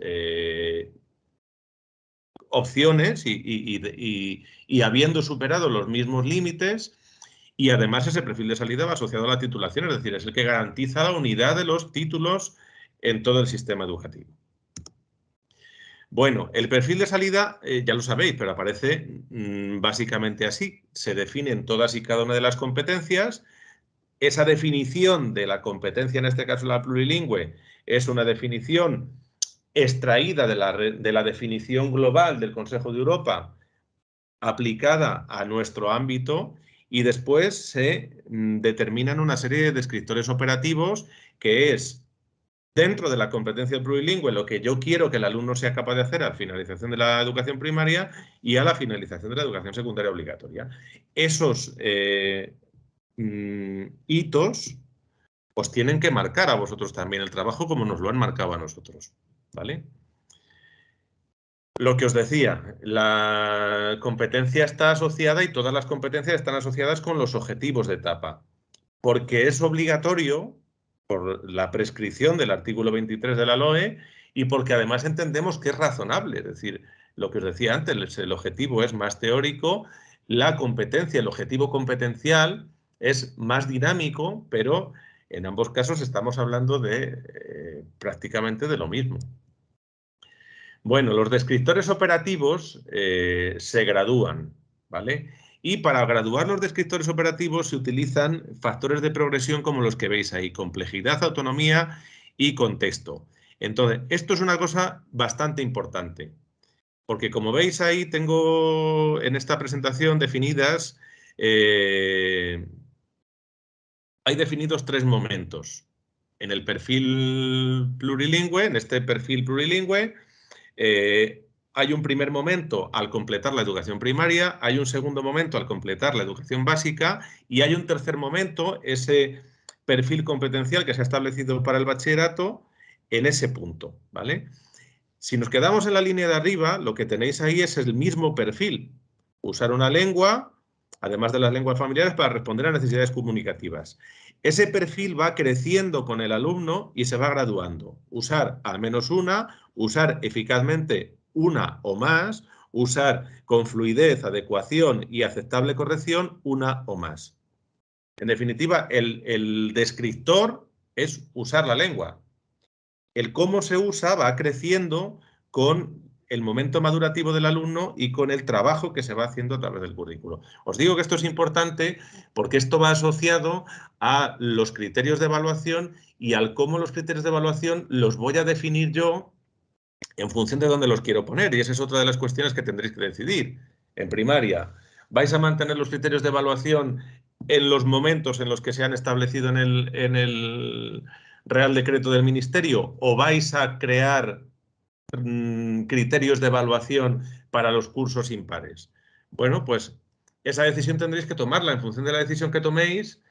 A: opciones y habiendo superado los mismos límites. Y además ese perfil de salida va asociado a la titulación, es decir, es el que garantiza la unidad de los títulos en todo el sistema educativo. Bueno, el perfil de salida, ya lo sabéis, pero aparece básicamente así. Se definen todas y cada una de las competencias. Esa definición de la competencia, en este caso la plurilingüe, es una definición extraída de la definición global del Consejo de Europa aplicada a nuestro ámbito y después se determinan una serie de descriptores operativos que es dentro de la competencia plurilingüe lo que yo quiero que el alumno sea capaz de hacer a la finalización de la educación primaria y a la finalización de la educación secundaria obligatoria. Esos hitos os tienen que marcar a vosotros también el trabajo como nos lo han marcado a nosotros, ¿vale? Lo que os decía, la competencia está asociada y todas las competencias están asociadas con los objetivos de etapa, porque es obligatorio por la prescripción del artículo 23 de la LOE y porque además entendemos que es razonable. Es decir, lo que os decía antes, el objetivo es más teórico, la competencia, el objetivo competencial es más dinámico, pero en ambos casos estamos hablando de prácticamente de lo mismo. Bueno, los descriptores operativos se gradúan, ¿vale? Y para graduar los descriptores operativos se utilizan factores de progresión como los que veis ahí, complejidad, autonomía y contexto. Entonces, esto es una cosa bastante importante, porque como veis ahí tengo en esta presentación definidas, hay definidos 3 momentos. en el perfil plurilingüe, en este perfil plurilingüe, hay un primer momento al completar la educación primaria, hay un segundo momento al completar la educación básica y hay un tercer momento, ese perfil competencial que se ha establecido para el bachillerato, en ese punto, ¿vale? Si nos quedamos en la línea de arriba, lo que tenéis ahí es el mismo perfil. Usar una lengua, además de las lenguas familiares, para responder a necesidades comunicativas. Ese perfil va creciendo con el alumno y se va graduando. Usar al menos una, usar eficazmente una o más, usar con fluidez, adecuación y aceptable corrección una o más. En definitiva, el descriptor es usar la lengua. El cómo se usa va creciendo con el momento madurativo del alumno y con el trabajo que se va haciendo a través del currículo. Os digo que esto es importante porque esto va asociado a los criterios de evaluación y al cómo los criterios de evaluación los voy a definir yo en función de dónde los quiero poner. Y esa es otra de las cuestiones que tendréis que decidir. En primaria, ¿vais a mantener los criterios de evaluación en los momentos en los que se han establecido en el Real Decreto del Ministerio o vais a crear criterios de evaluación para los cursos impares? Bueno, pues esa decisión tendréis que tomarla. En función de la decisión que toméis,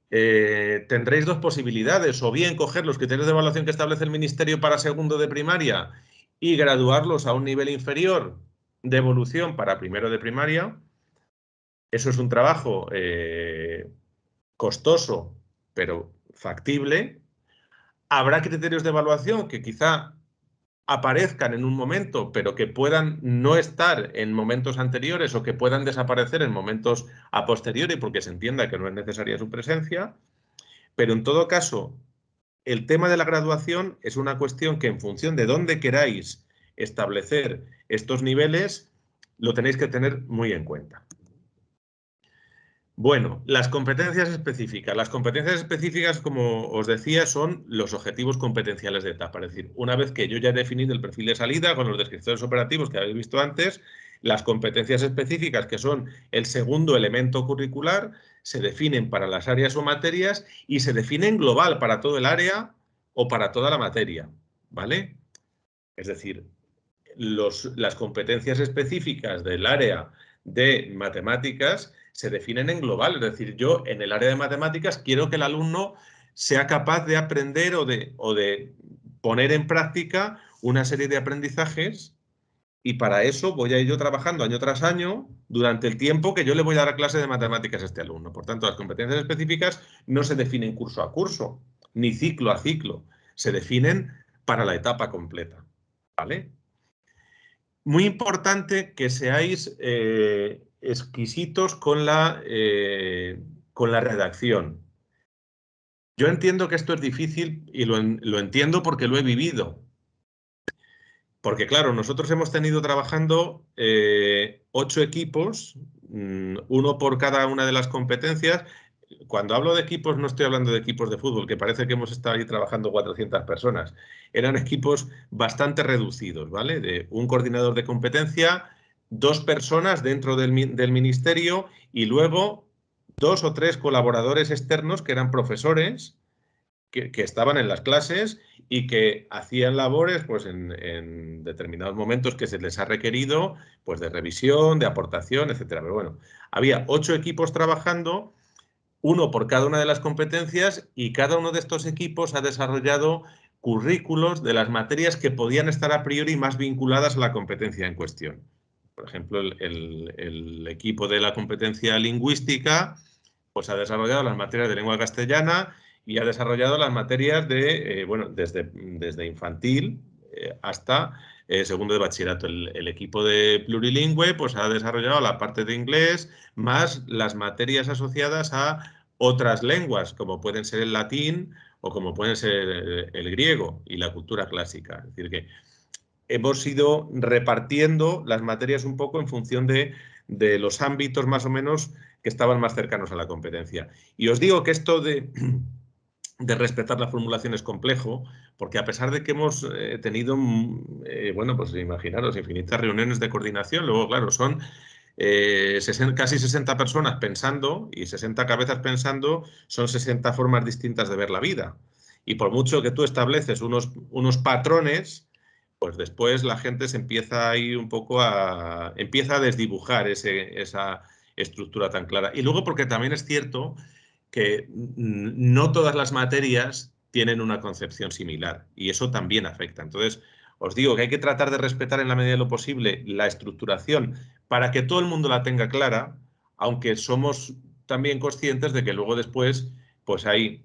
A: tendréis dos posibilidades, o bien coger los criterios de evaluación que establece el Ministerio para segundo de primaria y graduarlos a un nivel inferior de evolución para primero de primaria. Eso es un trabajo costoso, pero factible. Habrá criterios de evaluación que quizá aparezcan en un momento, pero que puedan no estar en momentos anteriores o que puedan desaparecer en momentos a posteriori porque se entienda que no es necesaria su presencia. Pero en todo caso, el tema de la graduación es una cuestión que en función de dónde queráis establecer estos niveles, lo tenéis que tener muy en cuenta. Bueno, las competencias específicas. Las competencias específicas, como os decía, son los objetivos competenciales de etapa. Es decir, una vez que yo ya he definido el perfil de salida con los descriptores operativos que habéis visto antes, las competencias específicas, que son el segundo elemento curricular, se definen para las áreas o materias y se definen global para todo el área o para toda la materia, ¿vale? Es decir, las competencias específicas del área de matemáticas se definen en global. Es decir, yo en el área de matemáticas quiero que el alumno sea capaz de aprender o de poner en práctica una serie de aprendizajes y para eso voy a ir yo trabajando año tras año durante el tiempo que yo le voy a dar clase de matemáticas a este alumno. Por tanto, las competencias específicas no se definen curso a curso, ni ciclo a ciclo. Se definen para la etapa completa, ¿vale? Muy importante que seáis exquisitos con la redacción. Yo entiendo que esto es difícil y lo entiendo porque lo he vivido. Porque claro, nosotros hemos tenido trabajando 8 equipos, uno por cada una de las competencias. Cuando hablo de equipos no estoy hablando de equipos de fútbol, que parece que hemos estado ahí trabajando 400 personas. Eran equipos bastante reducidos, ¿vale? De un coordinador de competencia, 2 personas dentro del ministerio y luego 2 o 3 colaboradores externos que eran profesores que estaban en las clases y que hacían labores pues, en determinados momentos que se les ha requerido pues, de revisión, de aportación, etcétera. Pero bueno, había 8 equipos trabajando, uno por cada una de las competencias y cada uno de estos equipos ha desarrollado currículos de las materias que podían estar a priori más vinculadas a la competencia en cuestión. Por ejemplo, el equipo de la competencia lingüística pues, ha desarrollado las materias de lengua castellana y ha desarrollado las materias de, bueno, desde infantil hasta segundo de bachillerato. El equipo de plurilingüe pues, ha desarrollado la parte de inglés más las materias asociadas a otras lenguas, como pueden ser el latín o como pueden ser el griego y la cultura clásica. Es decir, que hemos ido repartiendo las materias un poco en función de los ámbitos más o menos que estaban más cercanos a la competencia. Y os digo que esto de respetar la formulación es complejo, porque a pesar de que hemos tenido, bueno, pues imaginaros, infinitas reuniones de coordinación, luego, claro, son casi 60 personas pensando y 60 cabezas pensando, son 60 formas distintas de ver la vida. Y por mucho que tú estableces unos patrones, pues después la gente se empieza a ir un poco empieza a desdibujar esa estructura tan clara. Y luego porque también es cierto que no todas las materias tienen una concepción similar y eso también afecta. Entonces, os digo que hay que tratar de respetar en la medida de lo posible la estructuración para que todo el mundo la tenga clara, aunque somos también conscientes de que luego después pues hay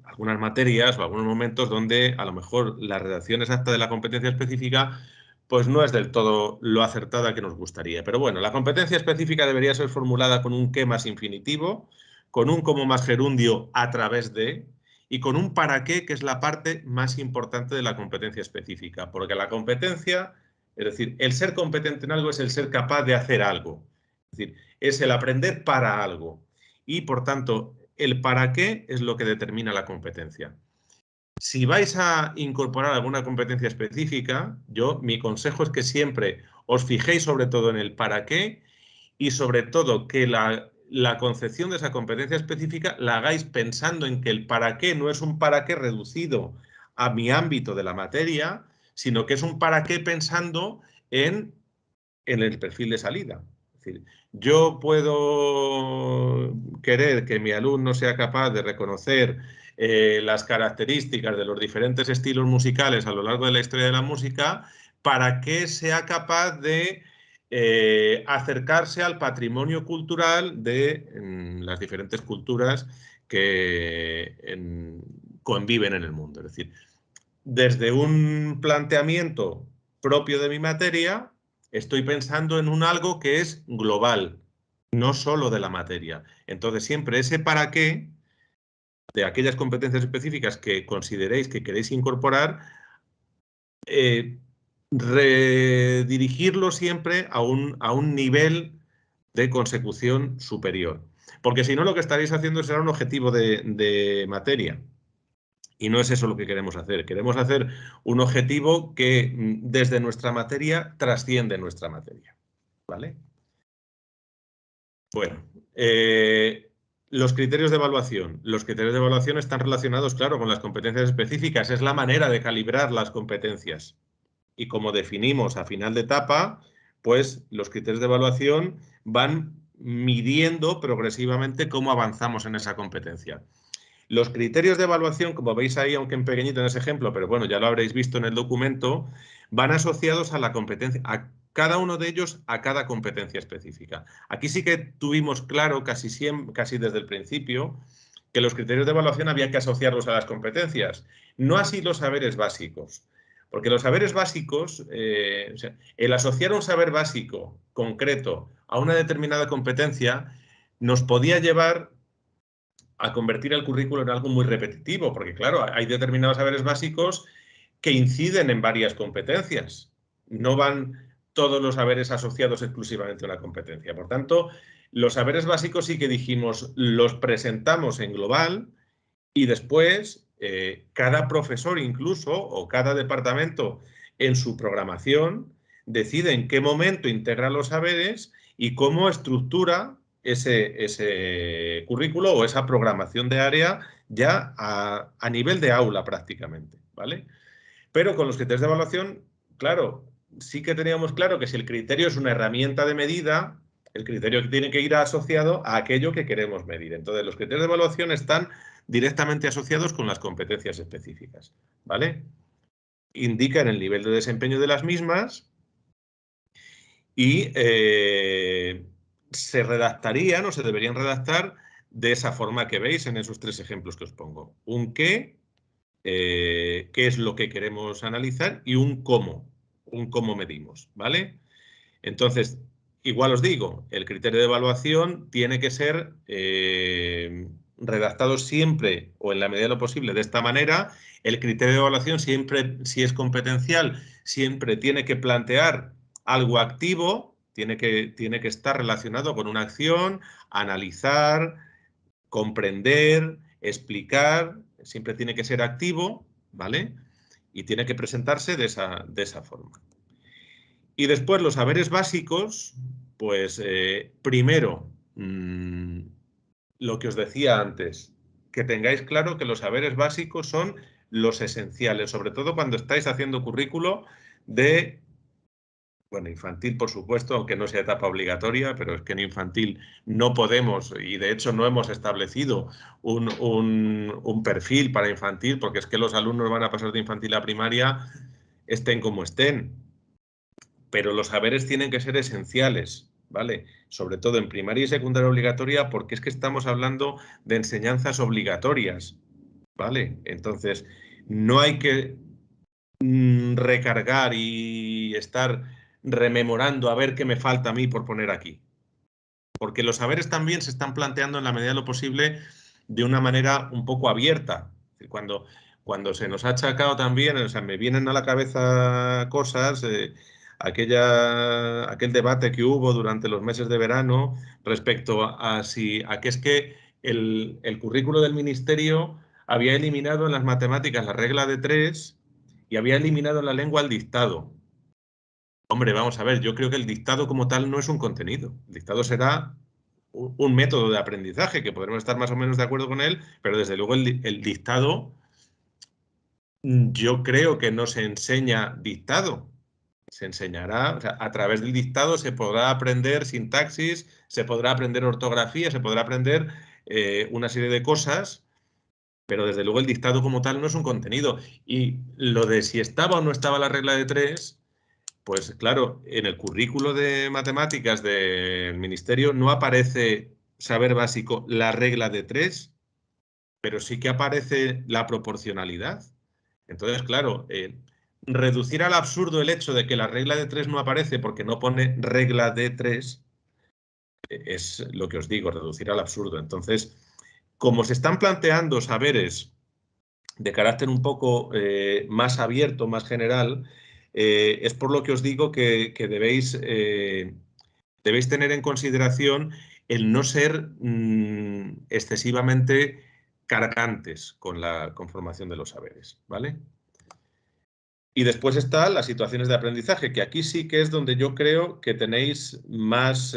A: algunas materias o algunos momentos donde a lo mejor la redacción exacta de la competencia específica pues no es del todo lo acertada que nos gustaría. Pero bueno, la competencia específica debería ser formulada con un qué más infinitivo, con un cómo más gerundio a través de y con un para qué, que es la parte más importante de la competencia específica. Porque la competencia, es decir, el ser competente en algo es el ser capaz de hacer algo. Es decir, es el aprender para algo. Y, por tanto, el para qué es lo que determina la competencia. Si vais a incorporar alguna competencia específica, mi consejo es que siempre os fijéis sobre todo en el para qué y sobre todo que la concepción de esa competencia específica la hagáis pensando en que el para qué no es un para qué reducido a mi ámbito de la materia, sino que es un para qué pensando en el perfil de salida. Es decir, yo puedo querer que mi alumno sea capaz de reconocer las características de los diferentes estilos musicales a lo largo de la historia de la música para que sea capaz de acercarse al patrimonio cultural de las diferentes culturas que conviven en el mundo. Es decir, desde un planteamiento propio de mi materia, estoy pensando en algo que es global, no solo de la materia. Entonces, siempre ese para qué de aquellas competencias específicas que consideréis que queréis incorporar, redirigirlo siempre a un nivel de consecución superior. Porque si no, lo que estaréis haciendo será un objetivo de materia. Y no es eso lo que queremos hacer. Queremos hacer un objetivo que desde nuestra materia trasciende nuestra materia. ¿Vale? Bueno, los criterios de evaluación. Los criterios de evaluación están relacionados, claro, con las competencias específicas. Es la manera de calibrar las competencias. Y como definimos a final de etapa, pues los criterios de evaluación van midiendo progresivamente cómo avanzamos en esa competencia. Los criterios de evaluación, como veis ahí, aunque en pequeñito en ese ejemplo, pero bueno, ya lo habréis visto en el documento, van asociados a la competencia, a cada uno de ellos a cada competencia específica. Aquí sí que tuvimos claro, casi desde el principio, que los criterios de evaluación había que asociarlos a las competencias, no así los saberes básicos. Porque los saberes básicos, o sea, el asociar un saber básico concreto a una determinada competencia nos podía llevar a convertir el currículo en algo muy repetitivo, porque claro, hay determinados saberes básicos que inciden en varias competencias. No van todos los saberes asociados exclusivamente a una competencia. Por tanto, los saberes básicos sí que dijimos, los presentamos en global y después cada profesor incluso o cada departamento en su programación decide en qué momento integra los saberes y cómo estructura ese currículo o esa programación de área ya a nivel de aula prácticamente, ¿vale? Pero con los criterios de evaluación, claro, sí que teníamos claro que si el criterio es una herramienta de medida, el criterio tiene que ir asociado a aquello que queremos medir. Entonces, los criterios de evaluación están directamente asociados con las competencias específicas, ¿vale? Indican el nivel de desempeño de las mismas y se redactarían o se deberían redactar de esa forma que veis en esos tres ejemplos que os pongo. Un qué es lo que queremos analizar y un cómo medimos, ¿vale? Entonces, igual os digo, el criterio de evaluación tiene que ser redactado siempre o en la medida de lo posible de esta manera. El criterio de evaluación siempre, si es competencial, siempre tiene que plantear algo activo, tiene que estar relacionado con una acción, analizar, comprender, explicar, siempre tiene que ser activo, ¿vale? Y tiene que presentarse de esa forma. Y después los saberes básicos, pues primero, lo que os decía antes, que tengáis claro que los saberes básicos son los esenciales, sobre todo cuando estáis haciendo currículo de, bueno, infantil, por supuesto, aunque no sea etapa obligatoria, pero es que en infantil no podemos, y de hecho no hemos establecido un perfil para infantil, porque es que los alumnos van a pasar de infantil a primaria, estén como estén. Pero los saberes tienen que ser esenciales, ¿vale? Sobre todo en primaria y secundaria obligatoria, porque es que estamos hablando de enseñanzas obligatorias, ¿vale? Entonces, no hay que recargar y estar rememorando a ver qué me falta a mí por poner aquí. Porque los saberes también se están planteando en la medida de lo posible de una manera un poco abierta. Cuando se nos ha achacado también, o sea, me vienen a la cabeza cosas, aquel debate que hubo durante los meses de verano respecto a que es que el currículo del ministerio había eliminado en las matemáticas la regla de 3 y había eliminado en la lengua el dictado. Hombre, vamos a ver, yo creo que el dictado como tal no es un contenido. El dictado será un método de aprendizaje, que podremos estar más o menos de acuerdo con él, pero desde luego el dictado, yo creo que no se enseña dictado. Se enseñará, o sea, a través del dictado se podrá aprender sintaxis, se podrá aprender ortografía, se podrá aprender una serie de cosas, pero desde luego el dictado como tal no es un contenido. Y lo de si estaba o no estaba la regla de 3, pues claro, en el currículo de matemáticas del ministerio no aparece saber básico la regla de 3, pero sí que aparece la proporcionalidad. Entonces, claro, reducir al absurdo el hecho de que la regla de 3 no aparece porque no pone regla de 3 es lo que os digo, reducir al absurdo. Entonces, como se están planteando saberes de carácter un poco más abierto, más general, es por lo que os digo que debéis tener en consideración el no ser excesivamente cargantes con la conformación de los saberes, ¿vale? Y después están las situaciones de aprendizaje, que aquí sí que es donde yo creo que tenéis más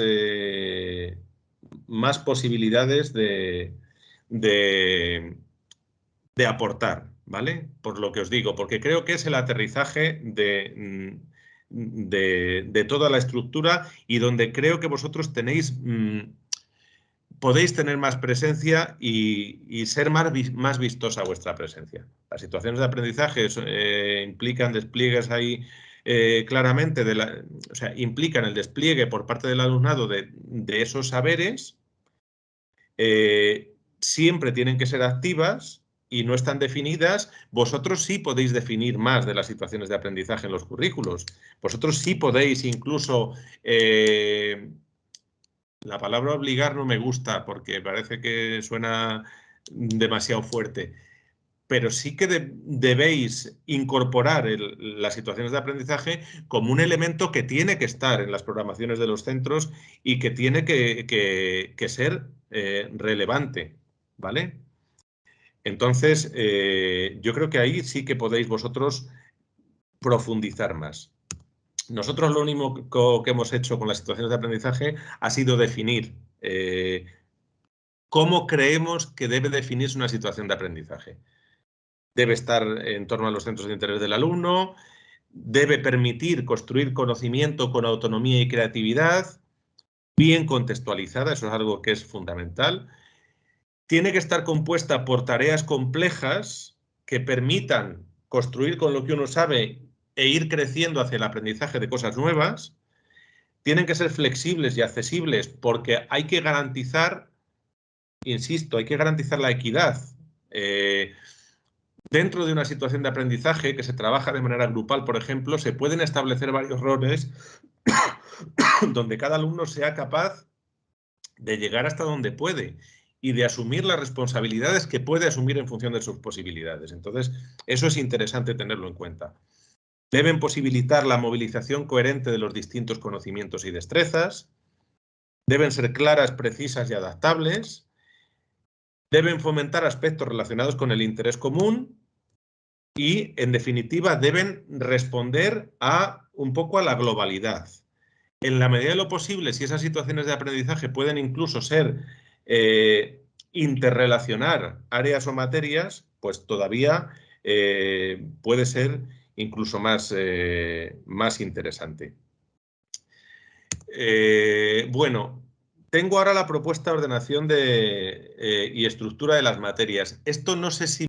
A: posibilidades de aportar, ¿vale? Por lo que os digo, porque creo que es el aterrizaje de toda la estructura y donde creo que vosotros podéis tener más presencia y ser más vistosa vuestra presencia. Las situaciones de aprendizaje implican despliegues ahí claramente, o sea, implican el despliegue por parte del alumnado de esos saberes. Siempre tienen que ser activas y no están definidas. Vosotros sí podéis definir más de las situaciones de aprendizaje en los currículos. Vosotros sí podéis incluso... la palabra obligar no me gusta porque parece que suena demasiado fuerte, pero sí que debéis incorporar las situaciones de aprendizaje como un elemento que tiene que estar en las programaciones de los centros y que tiene que ser relevante, ¿vale? Entonces, yo creo que ahí sí que podéis vosotros profundizar más. Nosotros lo único que hemos hecho con las situaciones de aprendizaje ha sido definir cómo creemos que debe definirse una situación de aprendizaje. Debe estar en torno a los centros de interés del alumno, debe permitir construir conocimiento con autonomía y creatividad, bien contextualizada, eso es algo que es fundamental. Tiene que estar compuesta por tareas complejas que permitan construir con lo que uno sabe e ir creciendo hacia el aprendizaje de cosas nuevas. Tienen que ser flexibles y accesibles porque hay que garantizar, insisto, hay que garantizar la equidad. Dentro de una situación de aprendizaje que se trabaja de manera grupal, por ejemplo, se pueden establecer varios roles donde cada alumno sea capaz de llegar hasta donde puede y de asumir las responsabilidades que puede asumir en función de sus posibilidades. Entonces, eso es interesante tenerlo en cuenta. Deben posibilitar la movilización coherente de los distintos conocimientos y destrezas. Deben ser claras, precisas y adaptables. Deben fomentar aspectos relacionados con el interés común y, en definitiva, deben responder un poco a la globalidad. En la medida de lo posible, si esas situaciones de aprendizaje pueden incluso ser interrelacionar áreas o materias, pues todavía puede ser incluso más interesante. Bueno, tengo ahora la propuesta de ordenación y estructura de las materias. Esto no sé si